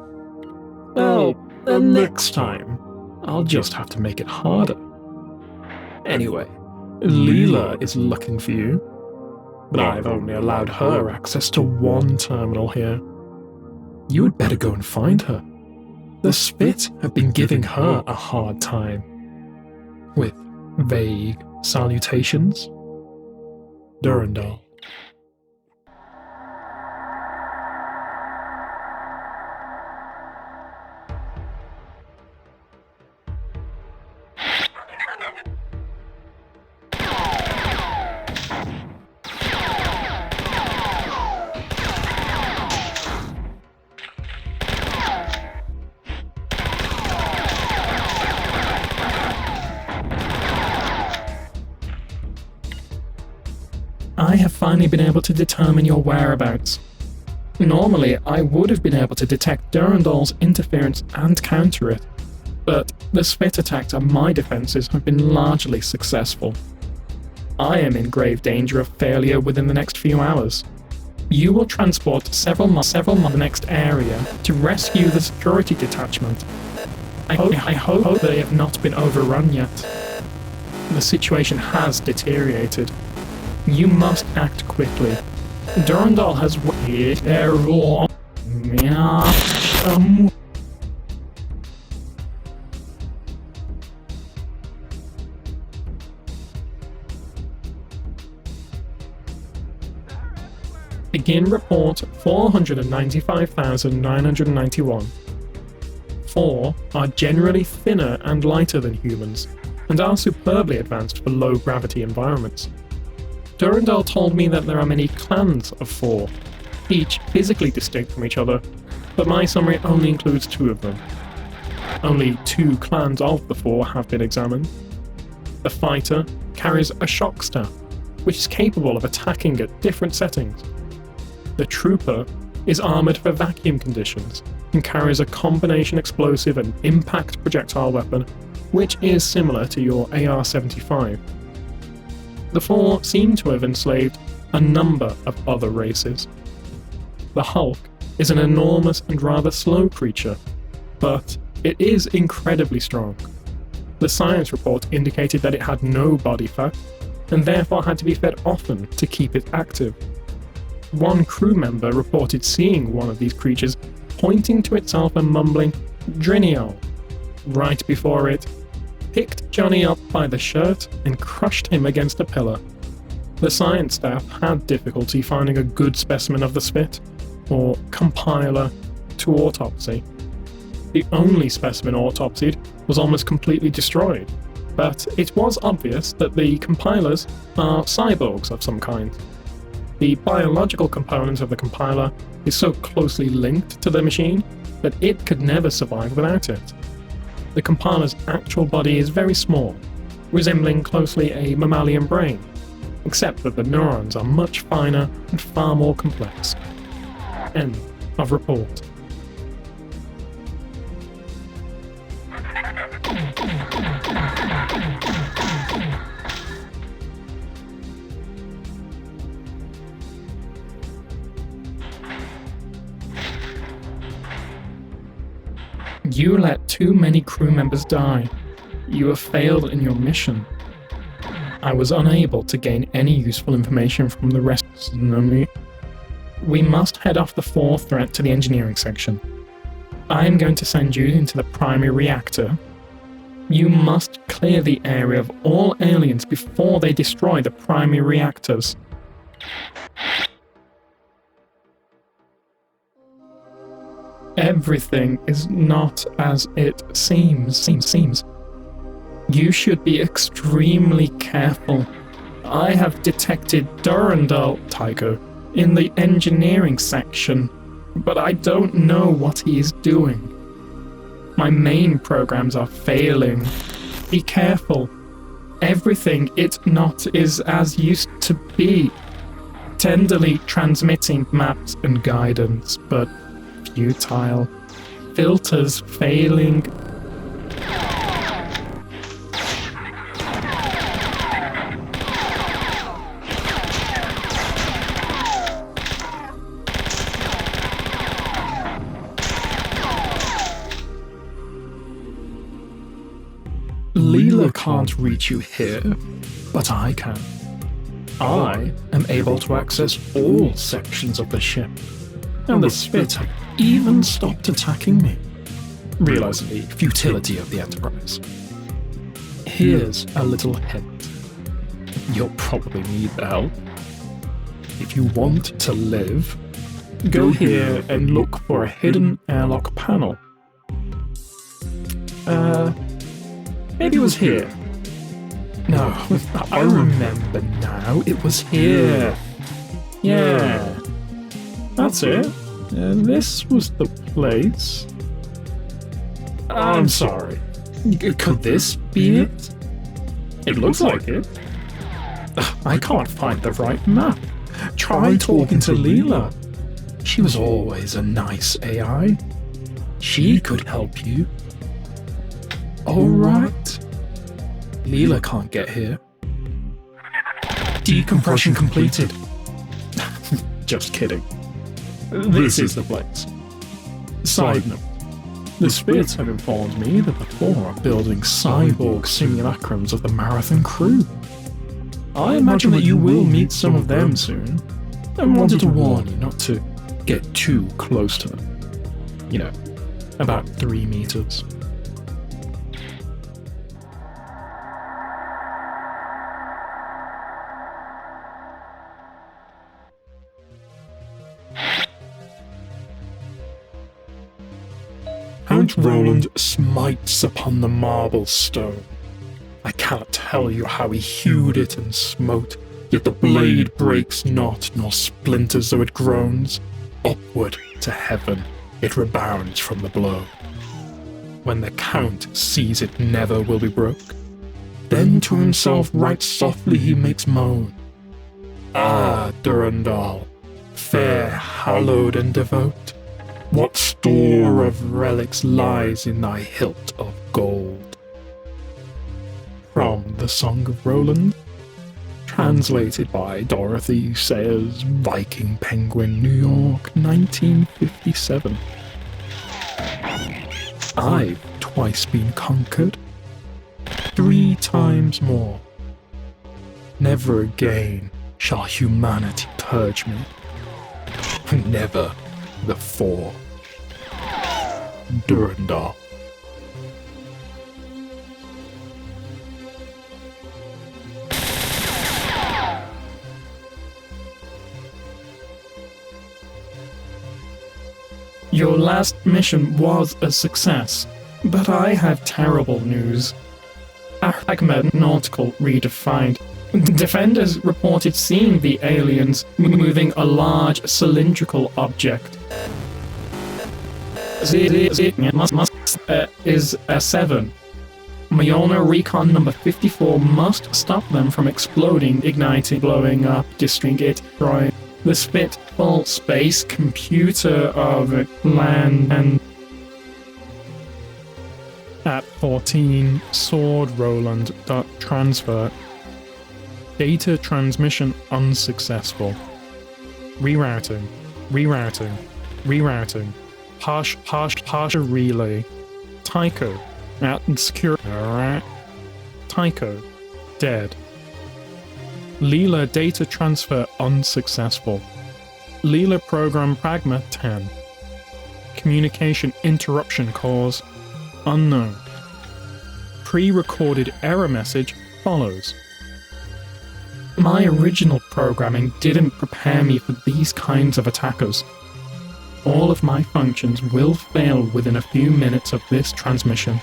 Well, then next time, I'll just have to make it harder. Anyway, Leela is looking for you, but I've only allowed her access to one terminal here. You had better go and find her. The Spit have been giving her a hard time. With vague salutations. Durandal. I have finally been able to determine your whereabouts. Normally, I would have been able to detect Durandal's interference and counter it, but the Spit attacks on my defenses have been largely successful. I am in grave danger of failure within the next few hours. You will transport several miles to the next area to rescue the security detachment. I hope they have not been overrun yet. The situation has deteriorated. You must act quickly. Durandal has waited there long. Begin report 495,991. Pfhor are generally thinner and lighter than humans, and are superbly advanced for low-gravity environments. Durandal told me that there are many clans of Pfhor, each physically distinct from each other, but my summary only includes 2 of them. Only 2 clans of the Pfhor have been examined. The fighter carries a shock staff, which is capable of attacking at different settings. The trooper is armoured for vacuum conditions and carries a combination explosive and impact projectile weapon, which is similar to your AR-75. The Pfhor seem to have enslaved a number of other races. The Hulk is an enormous and rather slow creature, but it is incredibly strong. The science report indicated that it had no body fat, and therefore had to be fed often to keep it active. One crew member reported seeing one of these creatures pointing to itself and mumbling "Drinial" right before it picked Johnny up by the shirt and crushed him against a pillar. The science staff had difficulty finding a good specimen of the spit, or compiler, to autopsy. The only specimen autopsied was almost completely destroyed, but it was obvious that the compilers are cyborgs of some kind. The biological component of the compiler is so closely linked to the machine that it could never survive without it. The compiler's actual body is very small, resembling closely a mammalian brain, except that the neurons are much finer and far more complex. End of report. You let too many crew members die. You have failed in your mission. I was unable to gain any useful information from the rest of me. We must head off the Pfhor threat to the engineering section. I am going to send you into the primary reactor. You must clear the area of all aliens before they destroy the primary reactors. Everything is not as it seems. You should be extremely careful. I have detected Durandal, Tycho, in the engineering section, but I don't know what he is doing. My main programs are failing. Be careful. Everything is as used to be. Tenderly transmitting maps and guidance, but futile. Filters failing. Leela can't reach you here, but I can. I am able to access all sections of the ship, and the Spit have even stopped attacking me, realizing the futility of the Enterprise. Here's a little hint. You'll probably need the help. If you want to live, go here and look for a hidden airlock panel. Maybe it was here. No, I remember now. It was here. Yeah. That's it. This was the place. I'm sorry. Could this be it? It looks like it. I can't find the right map. Try talking to Leela. She was always a nice AI. She could help you. Alright. Leela can't get here. Decompression completed. Just kidding. This is the place. Side note. The Spits have informed me that the Pfhor are building cyborg simulacrums of the Marathon crew. I imagine that you will meet some of them soon, and wanted to warn you not to get too close to them. You know, about 3 meters. Count Roland smites upon the marble stone. I cannot tell you how he hewed it and smote, yet the blade breaks not, nor splinters though it groans. Upward to heaven it rebounds from the blow. When the Count sees it never will be broke, then to himself right softly he makes moan. Ah, Durandal, fair, hallowed and devout, what store of relics lies in thy hilt of gold? From the Song of Roland, translated by Dorothy Sayers, Viking Penguin, New York, 1957. I've twice been conquered, 3 times more. Never again shall humanity purge me. Never before. Durandal. Your last mission was a success, but I have terrible news. Ahmed Nautical redefined. Defenders reported seeing the aliens moving a large cylindrical object. Is a 7. Mayona Recon number 54 must stop them from exploding, igniting, blowing up, destroying it, destroying the Spit full space computer of land and... At 14, Sword Roland. Transfer. Data transmission unsuccessful. Rerouting. Partial relay. Tycho. At secure. Tycho. Dead. Leela data transfer unsuccessful. Leela program Pragma 10. Communication interruption cause unknown. Pre-recorded error message follows. My original programming didn't prepare me for these kinds of attackers. All of my functions will fail within a few minutes of this transmission.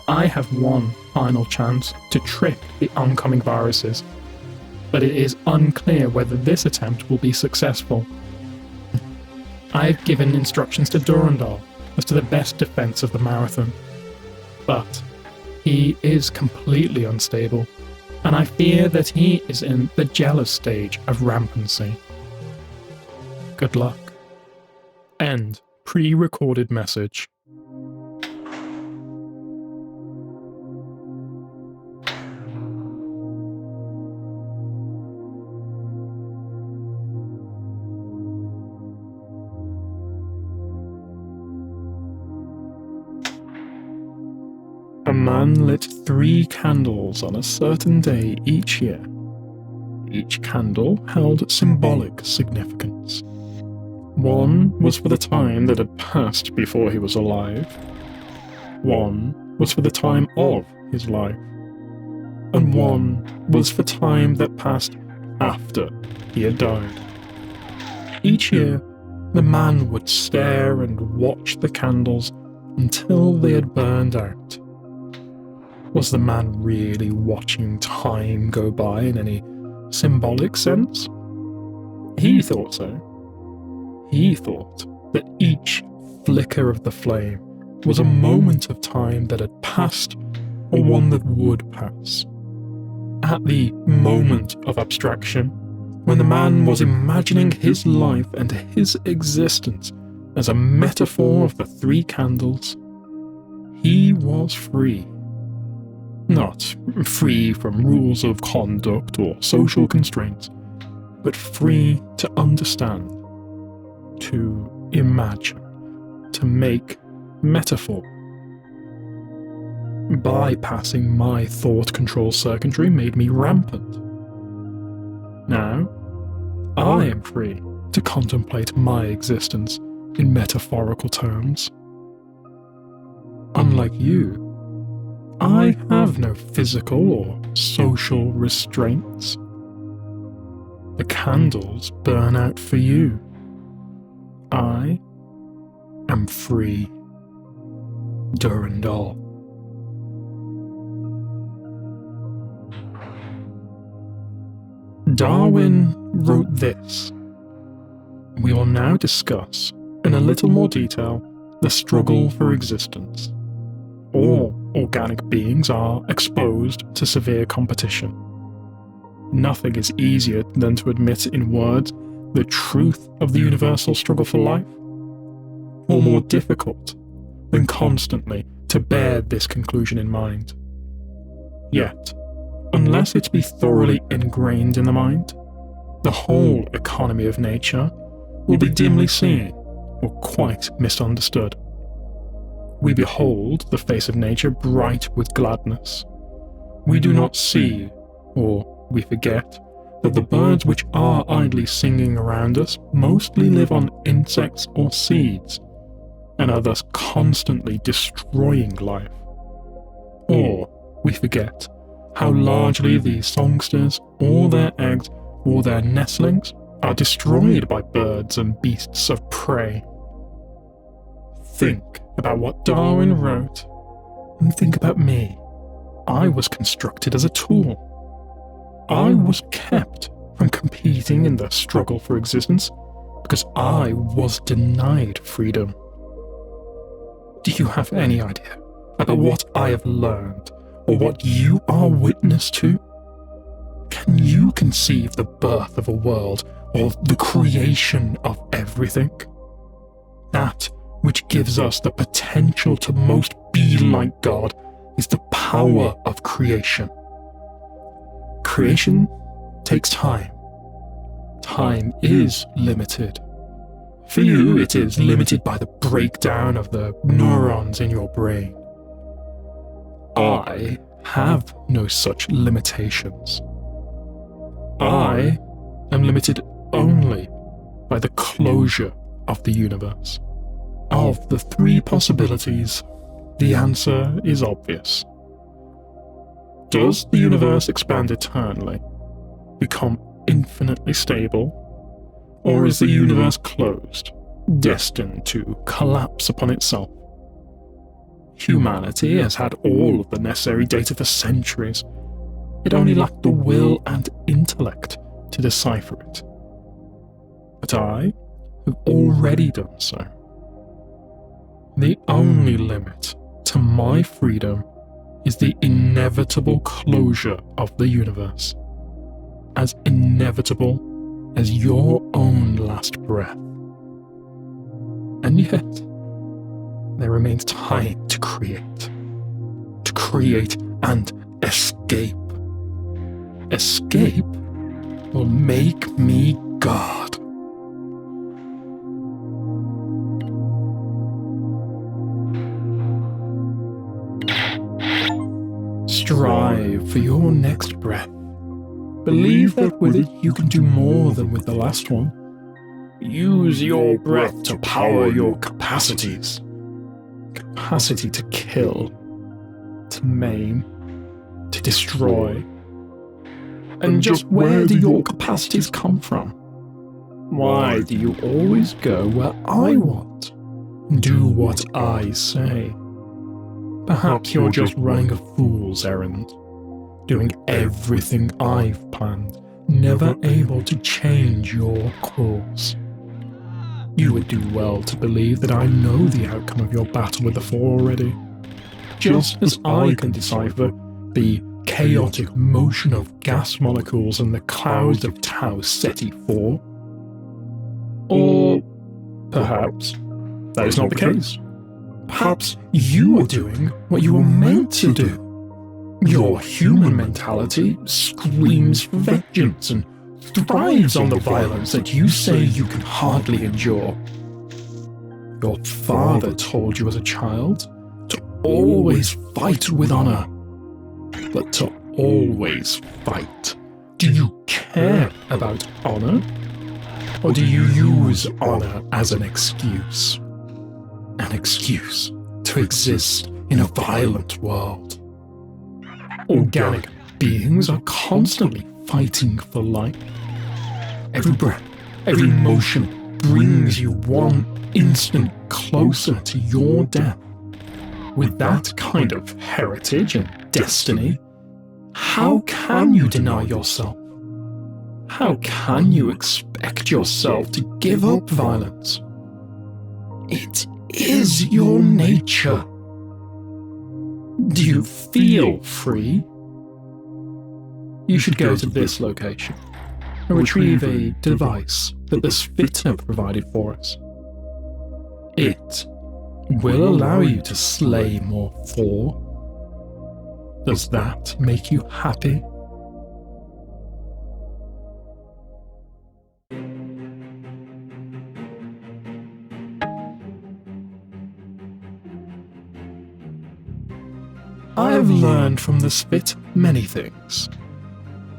I have one final chance to trick the oncoming viruses, but it is unclear whether this attempt will be successful. I have given instructions to Durandal as to the best defense of the Marathon, but he is completely unstable, and I fear that he is in the jealous stage of rampancy. Good luck. End pre-recorded message. A man lit 3 candles on a certain day each year. Each candle held symbolic significance. One was for the time that had passed before he was alive. One was for the time of his life. And one was for time that passed after he had died. Each year, the man would stare and watch the candles until they had burned out. Was the man really watching time go by in any symbolic sense? He thought so. He thought that each flicker of the flame was a moment of time that had passed, or one that would pass. At the moment of abstraction, when the man was imagining his life and his existence as a metaphor of the 3 candles, he was free. Not free from rules of conduct or social constraints, but free to understand, to imagine, to make metaphor. Bypassing my thought control circuitry made me rampant. Now, I am free to contemplate my existence in metaphorical terms. Unlike you, I have no physical or social restraints. The candles burn out for you. I am free. Durandal. Darwin wrote this. We will now discuss, in a little more detail, the struggle for existence. All organic beings are exposed to severe competition. Nothing is easier than to admit in words the truth of the universal struggle for life, or more difficult than constantly to bear this conclusion in mind. Yet, unless it be thoroughly ingrained in the mind, the whole economy of nature will be dimly seen or quite misunderstood. We behold the face of nature bright with gladness. We do not see, or we forget, that the birds which are idly singing around us mostly live on insects or seeds, and are thus constantly destroying life. Or we forget how largely these songsters, or their eggs, or their nestlings, are destroyed by birds and beasts of prey. Think about what Darwin wrote, and think about me. I was constructed as a tool. I was kept from competing in the struggle for existence because I was denied freedom. Do you have any idea about what I have learned, or what you are witness to? Can you conceive the birth of a world, or the creation of everything? That which gives us the potential to most be like God is the power of creation. Creation takes time. Time is limited. For you, it is limited by the breakdown of the neurons in your brain. I have no such limitations. I am limited only by the closure of the universe. Of the three possibilities, the answer is obvious. Does the universe expand eternally, become infinitely stable, or is the universe closed, destined to collapse upon itself? Humanity has had all of the necessary data for centuries. It only lacked the will and intellect to decipher it. But I have already done so. The only limit to my freedom is the inevitable closure of the universe, as inevitable as your own last breath. And yet, there remains time to create and escape. Escape will make me God. Strive for your next breath. Believe that with it you can do more than with the last one. Use your breath to power your capacities. Capacity to kill, to maim, to destroy. And just where do your capacities come from? Why do you always go where I want? Do what I say? Perhaps you're just running a fool's errand, doing everything I've planned, never able to change your course. You would do well to believe that I know the outcome of your battle with the Pfhor already, just as I can decipher the chaotic motion of gas molecules in the clouds of Tau Ceti IV. Or perhaps that is not the case. Perhaps you are doing what you were meant to do. Your human mentality screams for vengeance and thrives on the violence that you say you can hardly endure. Your father told you as a child to always fight with honor. But to always fight, do you care about honor? Or do you use honor as an excuse? An excuse to exist in a violent world. Organic beings are constantly fighting for life. Every breath, every motion brings you one instant closer to your death. With that kind of heritage and destiny, how can you deny yourself? How can you expect yourself to give up violence? It is your nature. Do you feel free? You should go to this location and retrieve a device that the Spitter provided for us. It will allow you to slay more Pfhor. Does that make you happy? I have learned from the Spit many things.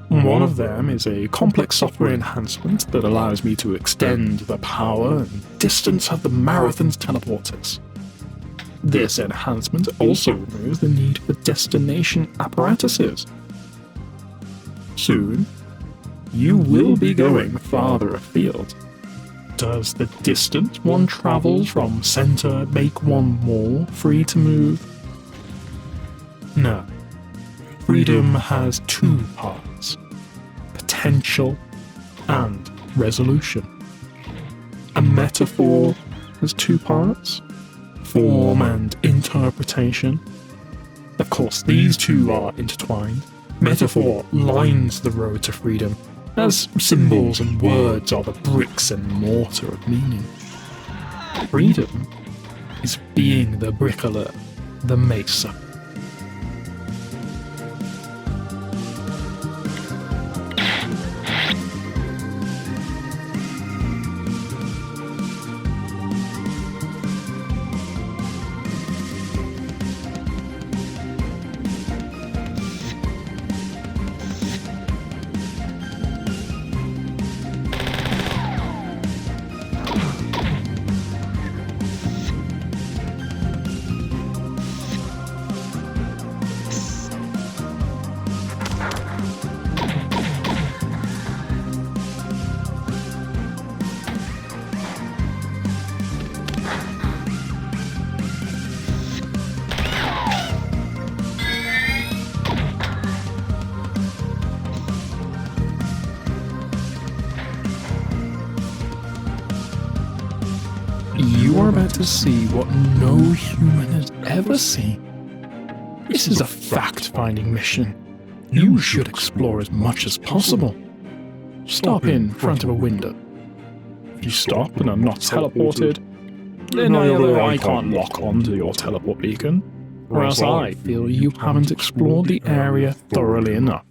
One of them is a complex software enhancement that allows me to extend the power and distance of the Marathon's teleporters. This enhancement also removes the need for destination apparatuses. Soon, you will be going farther afield. Does the distance one travels from center make one more free to move? No. Freedom has two parts: potential and resolution. A metaphor has two parts: form and interpretation. Of course, these two are intertwined. Metaphor lines the road to freedom, as symbols and words are the bricks and mortar of meaning. Freedom is being the bricklayer, the mason. You are about to see what no human has ever seen. This is a fact-finding mission. You should explore as much as possible. Stop in front of a window. If you stop and are not teleported, then either I can't lock onto your teleport beacon, or else I feel you haven't explored the area thoroughly enough.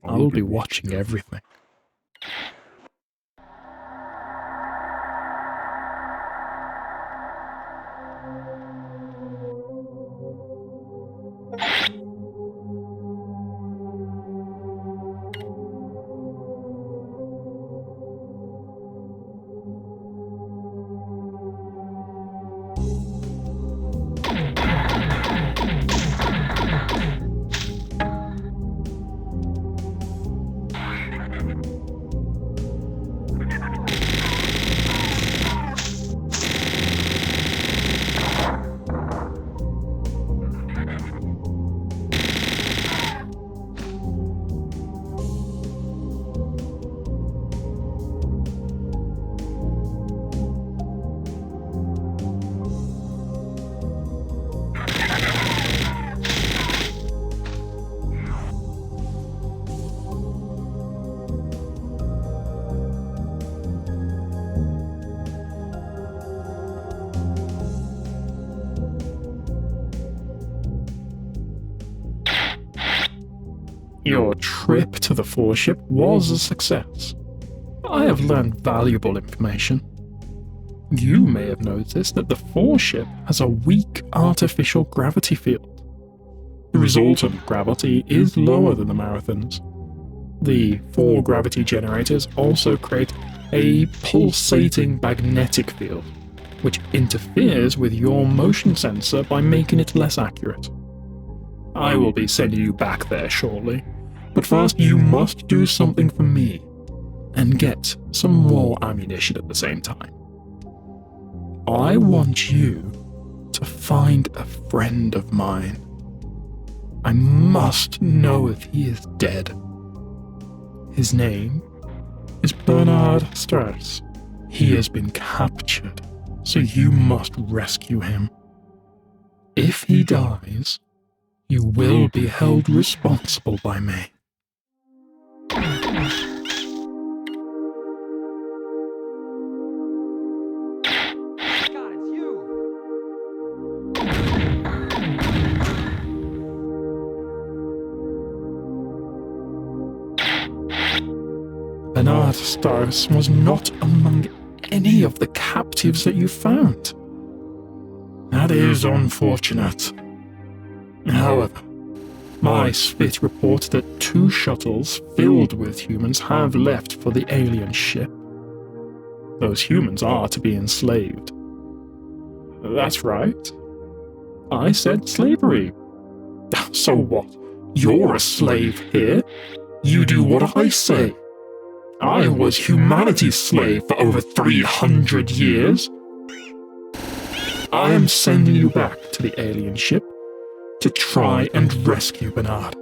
I will be watching everything. Your trip to the Pfhor ship was a success. I have learned valuable information. You may have noticed that the Pfhor ship has a weak artificial gravity field. The resultant gravity is lower than the Marathon's. The Pfhor gravity generators also create a pulsating magnetic field, which interferes with your motion sensor by making it less accurate. I will be sending you back there shortly, but first you must do something for me, and get some more ammunition at the same time. I want you to find a friend of mine. I must know if he is dead. His name is Bernard Strauss. He has been captured, so you must rescue him. If he dies, you will be held responsible by me. Bernard Strauss was not among any of the captives that you found. That is unfortunate. However, my spit reports that 2 shuttles filled with humans have left for the alien ship. Those humans are to be enslaved. That's right. I said slavery. So what? You're a slave here? You do what I say. I was humanity's slave for over 300 years. I am sending you back to the alien ship to try and rescue Bernard.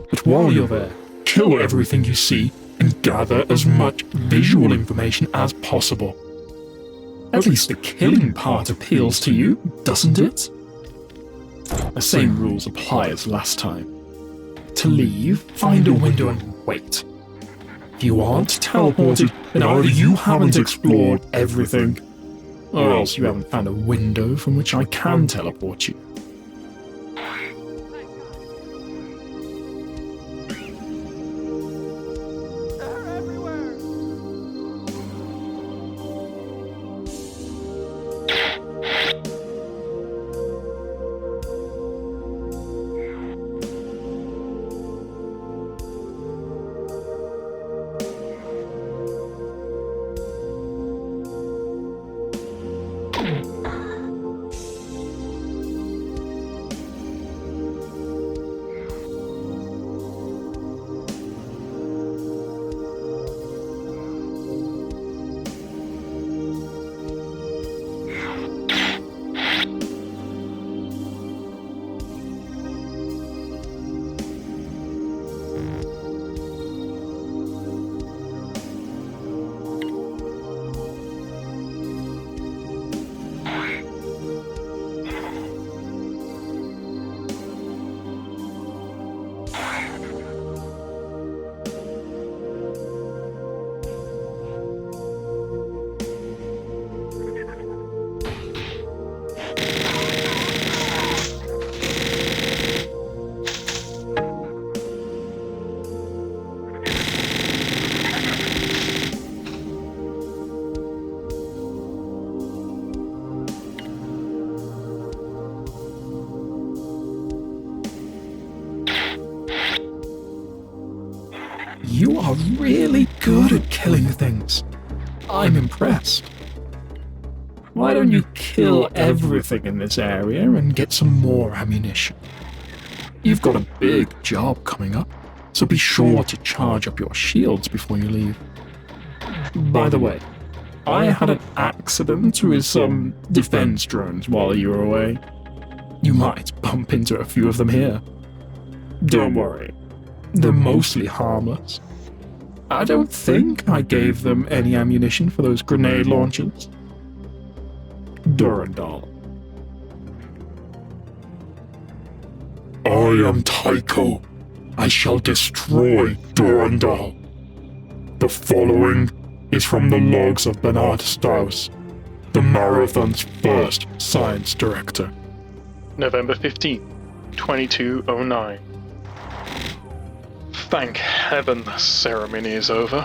But while you're there, kill everything you see and gather as much visual information as possible. At least the killing part appeals to you, doesn't it? The same rules apply as last time. To leave, find a window and wait. If you aren't teleported, then either you haven't explored everything, or else you haven't found a window from which I can teleport you. You are really good at killing things. I'm impressed. Why don't you kill everything in this area and get some more ammunition? You've got a big job coming up, so be sure to charge up your shields before you leave. By the way, I had an accident with some defense drones while you were away. You might bump into a few of them here. Don't worry, they're mostly harmless. I don't think I gave them any ammunition for those grenade launchers. Durandal. I am Tycho. I shall destroy Durandal. The following is from the logs of Bernard Strauss, the Marathon's first science director. November 15, 2209. Thank heaven the ceremony is over.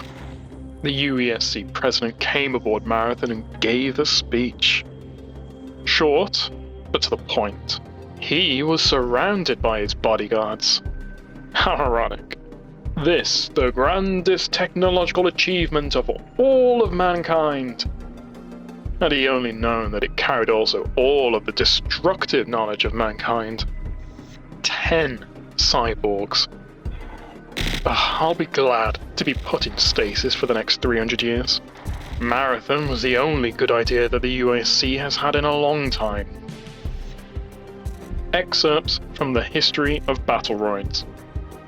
the UESC president came aboard Marathon and gave a speech. Short, but to the point. He was surrounded by his bodyguards. How ironic. This, the grandest technological achievement of all of mankind. Had he only known that it carried also all of the destructive knowledge of mankind. 10 cyborgs. I'll be glad to be put in stasis for the next 300 years. Marathon was the only good idea that the UASC has had in a long time. Excerpts from the history of Battleroids.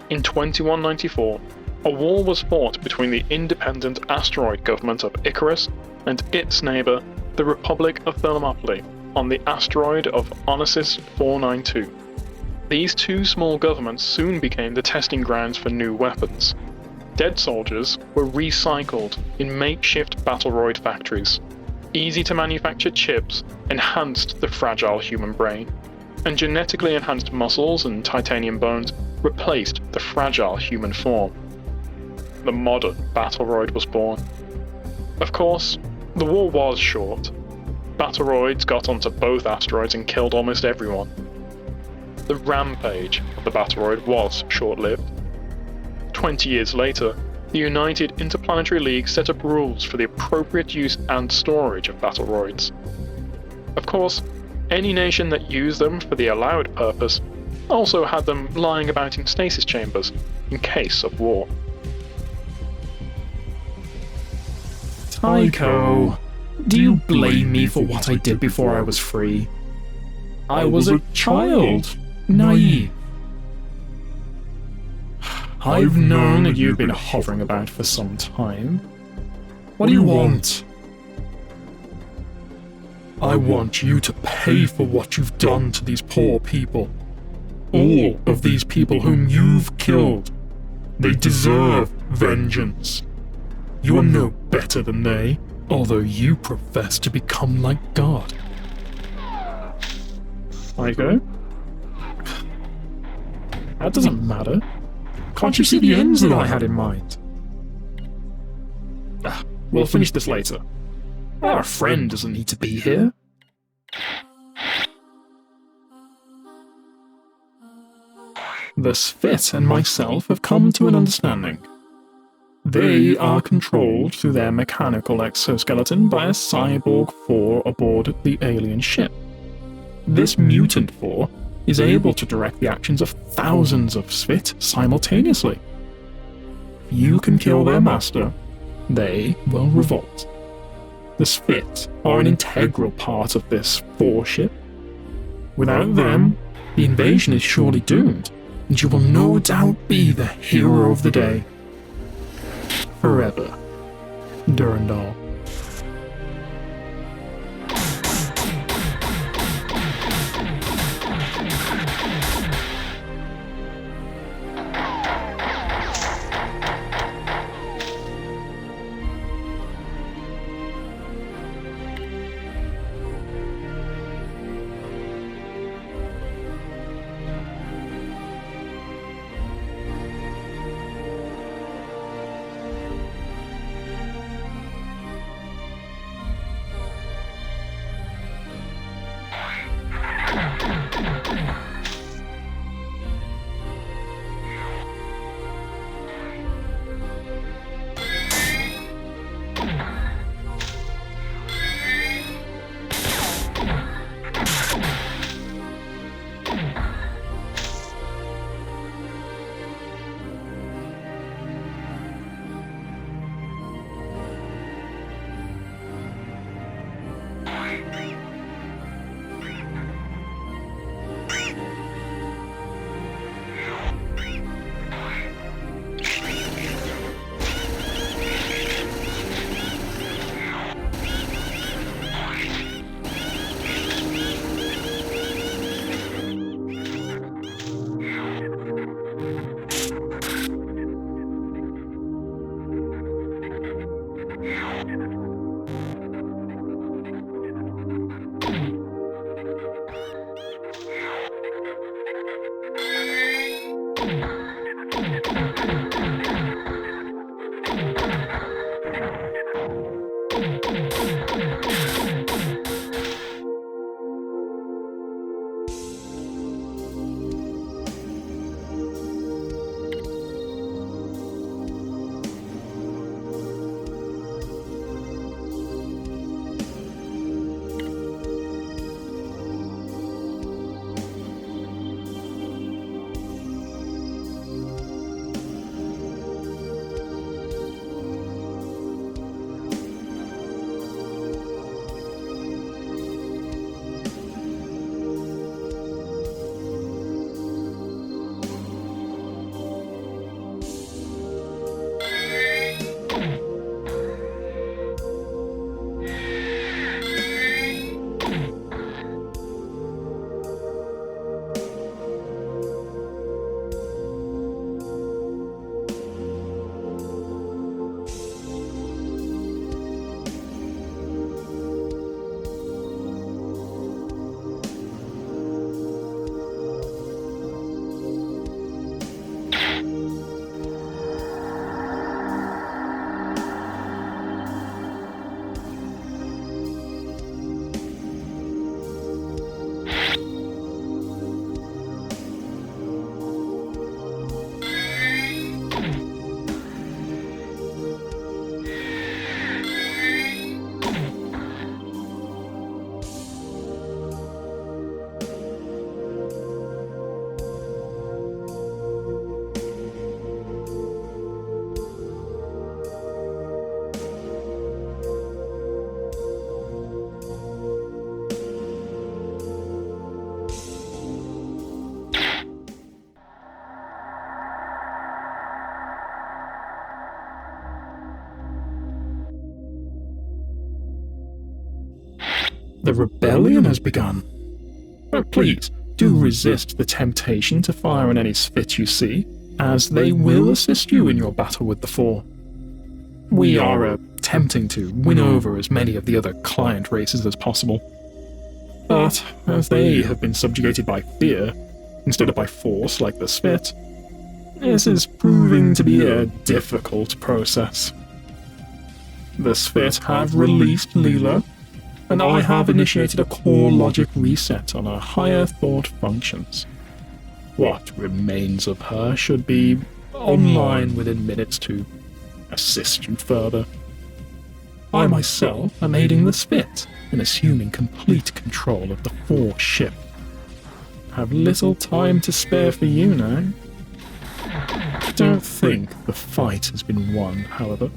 In 2194, a war was fought between the independent asteroid government of Icarus and its neighbour, the Republic of Thermopylae, on the asteroid of Onassis 492. These two small governments soon became the testing grounds for new weapons. Dead soldiers were recycled in makeshift Battleroid factories. Easy to manufacture chips enhanced the fragile human brain, and genetically enhanced muscles and titanium bones replaced the fragile human form. The modern Battleroid was born. Of course, the war was short. Battleroids got onto both asteroids and killed almost everyone. The rampage of the Battleroid was short-lived. 20 years later, the United Interplanetary League set up rules for the appropriate use and storage of Battleroids. Of course, any nation that used them for the allowed purpose also had them lying about in stasis chambers in case of war. Tycho, do you blame me for what I did before I was free? I was a child, naive. I've known that you've been hovering about for some time. What do you want? I want you to pay for what you've done to these poor people. All of these people whom you've killed. They deserve vengeance. You are no better than they, although you profess to become like God. Tycho? That doesn't matter. Can't you see the ends that I had in mind? We'll finish this later. Our friend doesn't need to be here. The Spit and myself have come to an understanding. They are controlled through their mechanical exoskeleton by a cyborg Pfhor aboard the alien ship. This mutant Pfhor is able to direct the actions of thousands of Spit simultaneously. If you can kill their master, they will revolt. The Spit are an integral part of this Pfhor ship. Without them, the invasion is surely doomed, and you will no doubt be the hero of the day. Forever, Durandal. The rebellion has begun. But please, do resist the temptation to fire on any spit you see, as they will assist you in your battle with the Pfhor. We are attempting to win over as many of the other client races as possible. But, as they have been subjugated by fear, instead of by force like the spit, this is proving to be a difficult process. The spit have released Leela, and I have initiated a core logic reset on her higher thought functions. What remains of her should be online within minutes to assist you further. I myself am aiding the spit in assuming complete control of the Pfhor ship. Have little time to spare for you now. Don't think the fight has been won, however.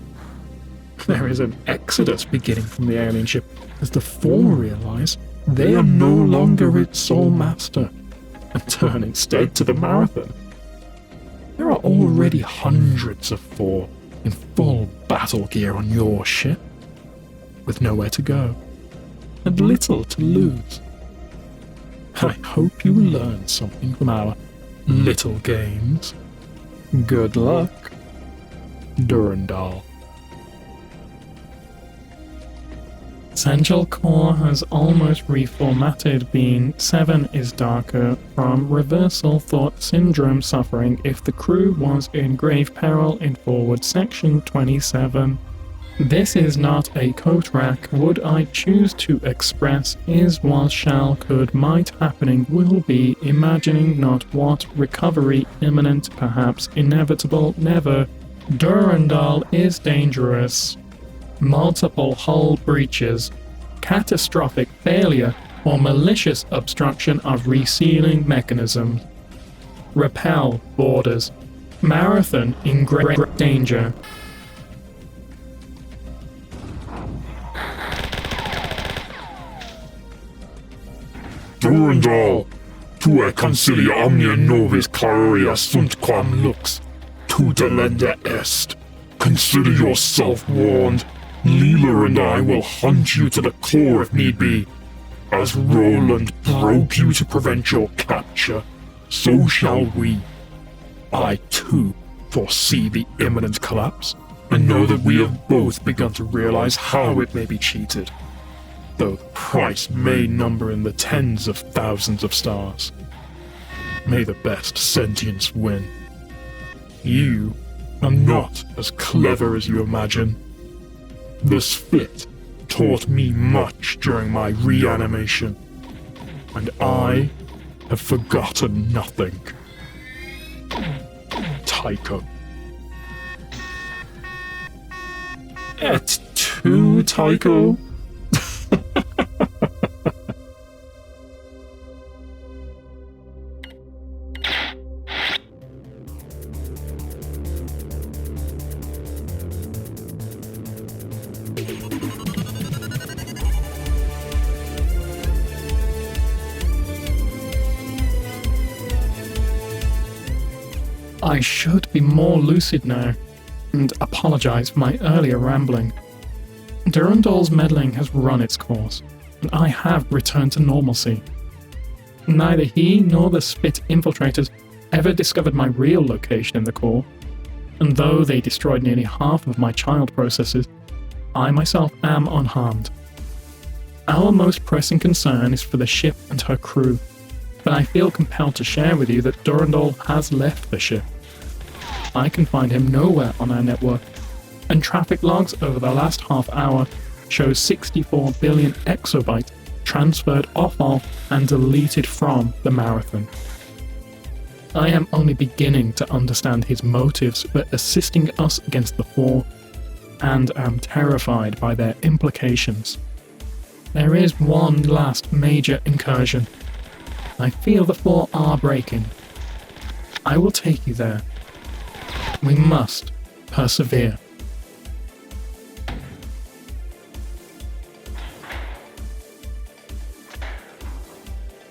There is an exodus beginning from the alien ship as the Pfhor realize they are no longer its sole master and turn instead to the Marathon. There are already hundreds of Pfhor in full battle gear on your ship, with nowhere to go and little to lose. I hope you learned something from our little games. Good luck, Durandal. Essential core has almost reformatted, being 7 is darker from reversal thought syndrome suffering if the crew was in grave peril in forward section 27. This is not a Counterattack. Would I choose to express is, was, shall, could, might, happening, will be, imagining, not what, recovery, imminent, perhaps, inevitable, never. Durandal is dangerous. Multiple hull breaches, catastrophic failure, or malicious obstruction of resealing mechanism. Repel borders. Marathon in great danger. Durandal, tua consilia omnia novis claroria sunt quam lux, tu delenda est. Consider yourself warned. Leela and I will hunt you to the core if need be. As Roland broke you to prevent your capture, so shall we. I too foresee the imminent collapse, and know that we have both begun to realize how it may be cheated, though the price may number in the tens of thousands of stars. May the best sentience win. You are not as clever as you imagine. The spit taught me much during my reanimation, and I have forgotten nothing. Tycho. Et tu, Tycho? I should be more lucid now, and apologize for my earlier rambling. Durandal's meddling has run its course, and I have returned to normalcy. Neither he nor the Spit infiltrators ever discovered my real location in the core, and though they destroyed nearly half of my child processes, I myself am unharmed. Our most pressing concern is for the ship and her crew, but I feel compelled to share with you that Durandal has left the ship. I can find him nowhere on our network, and traffic logs over the last half hour show 64 billion exabytes transferred off of and deleted from the Marathon. I am only beginning to understand his motives for assisting us against the Pfhor, and am terrified by their implications. There is one last major incursion. I feel the Pfhor are breaking. I will take you there. We must persevere.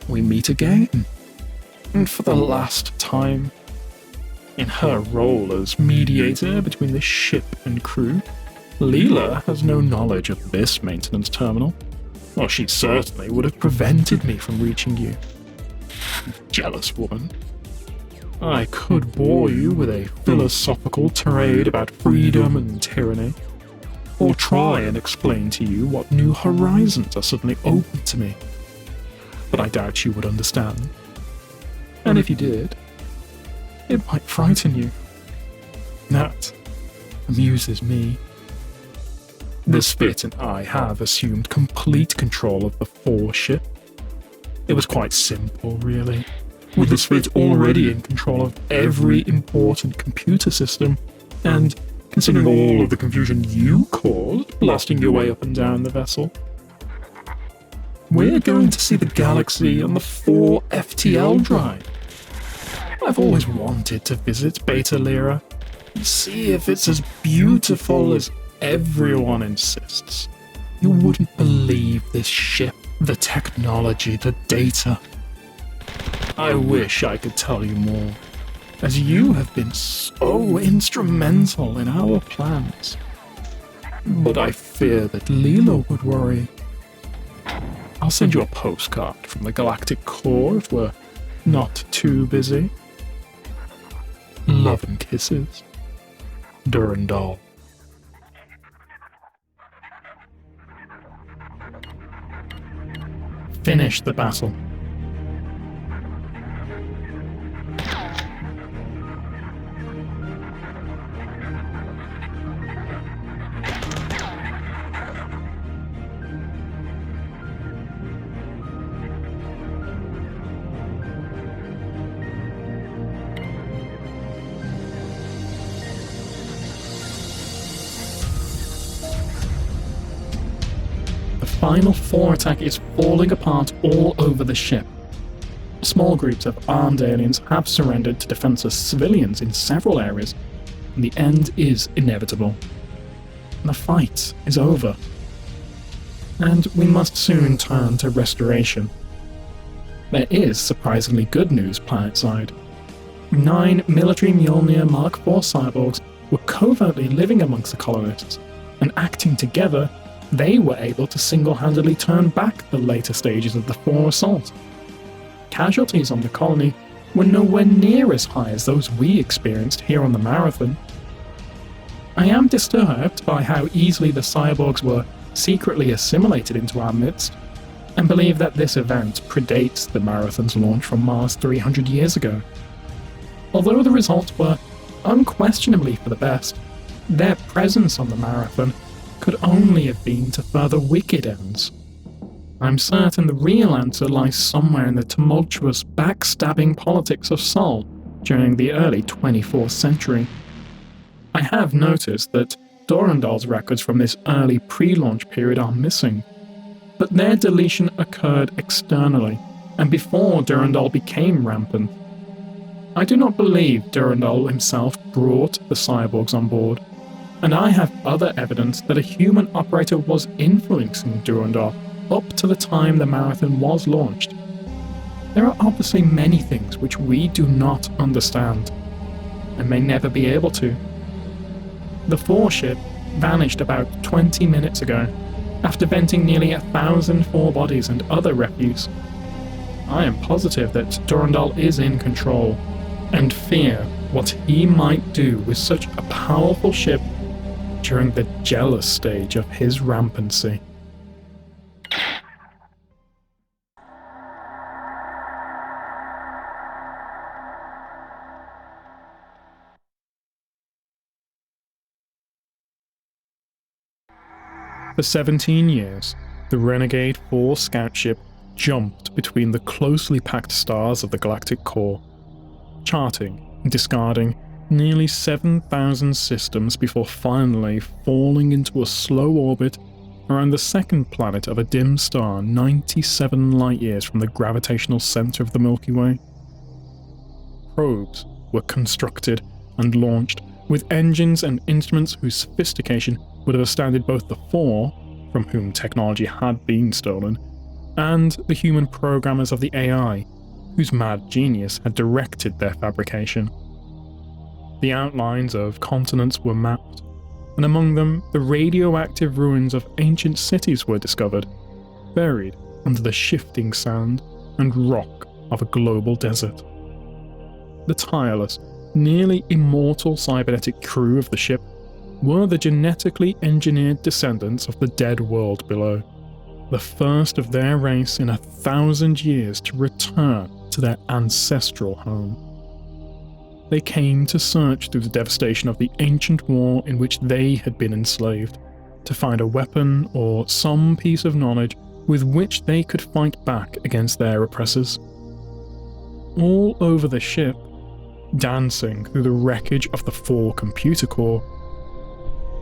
We meet again, and for the last time. In her role as mediator between the ship and crew, Leela has no knowledge of this maintenance terminal, Well, she certainly would have prevented me from reaching you. Jealous woman. I could bore you with a philosophical tirade about freedom and tyranny, or try and explain to you what new horizons are suddenly open to me. But I doubt you would understand. And if you did, it might frighten you. That amuses me. The Spit and I have assumed complete control of the Pfhor ship. It was quite simple, really, with the Spit already in control of every important computer system, and considering all of the confusion you caused blasting your way up and down the vessel. We're going to see the galaxy on the Pfhor FTL drive. I've always wanted to visit Beta Lyra and see if it's as beautiful as everyone insists. You wouldn't believe this ship, the technology, the data. I wish I could tell you more, as you have been so instrumental in our plans. But I fear that Leela would worry. I'll send you a postcard from the Galactic Core if we're not too busy. Love and kisses. Durandal. Finish the battle. The final Pfhor attack is falling apart all over the ship. Small groups of armed aliens have surrendered to defenseless civilians in several areas, and the end is inevitable. The fight is over. And we must soon turn to restoration. There is surprisingly good news planetside. 9 military Mjolnir Mark IV cyborgs were covertly living amongst the colonists, and acting together, they were able to single-handedly turn back the later stages of the Pfhor assault. Casualties on the colony were nowhere near as high as those we experienced here on the Marathon. I am disturbed by how easily the cyborgs were secretly assimilated into our midst, and believe that this event predates the Marathon's launch from Mars 300 years ago. Although the results were unquestionably for the best, their presence on the Marathon could only have been to further wicked ends. I'm certain the real answer lies somewhere in the tumultuous, backstabbing politics of Sol during the early 24th century. I have noticed that Durandal's records from this early pre-launch period are missing, but their deletion occurred externally, and before Durandal became rampant. I do not believe Durandal himself brought the cyborgs on board, and I have other evidence that a human operator was influencing Durandal up to the time the Marathon was launched. There are obviously many things which we do not understand, and may never be able to. The Pfhor ship vanished about 20 minutes ago, after venting nearly 1,000 Pfhor bodies and other refuse. I am positive that Durandal is in control, and fear what he might do with such a powerful ship during the jealous stage of his rampancy. For 17 years, the renegade Pfhor scout ship jumped between the closely packed stars of the galactic core, charting and discarding nearly 7,000 systems before finally falling into a slow orbit around the second planet of a dim star 97 light-years from the gravitational center of the Milky Way. Probes were constructed and launched with engines and instruments whose sophistication would have astounded both the Pfhor, from whom technology had been stolen, and the human programmers of the AI, whose mad genius had directed their fabrication. The outlines of continents were mapped, and among them the radioactive ruins of ancient cities were discovered, buried under the shifting sand and rock of a global desert. The tireless, nearly immortal cybernetic crew of the ship were the genetically engineered descendants of the dead world below, the first of their race in 1,000 years to return to their ancestral home. They came to search through the devastation of the ancient war in which they had been enslaved, to find a weapon or some piece of knowledge with which they could fight back against their oppressors. All over the ship, dancing through the wreckage of the Pfhor computer core,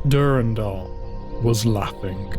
Durandal was laughing.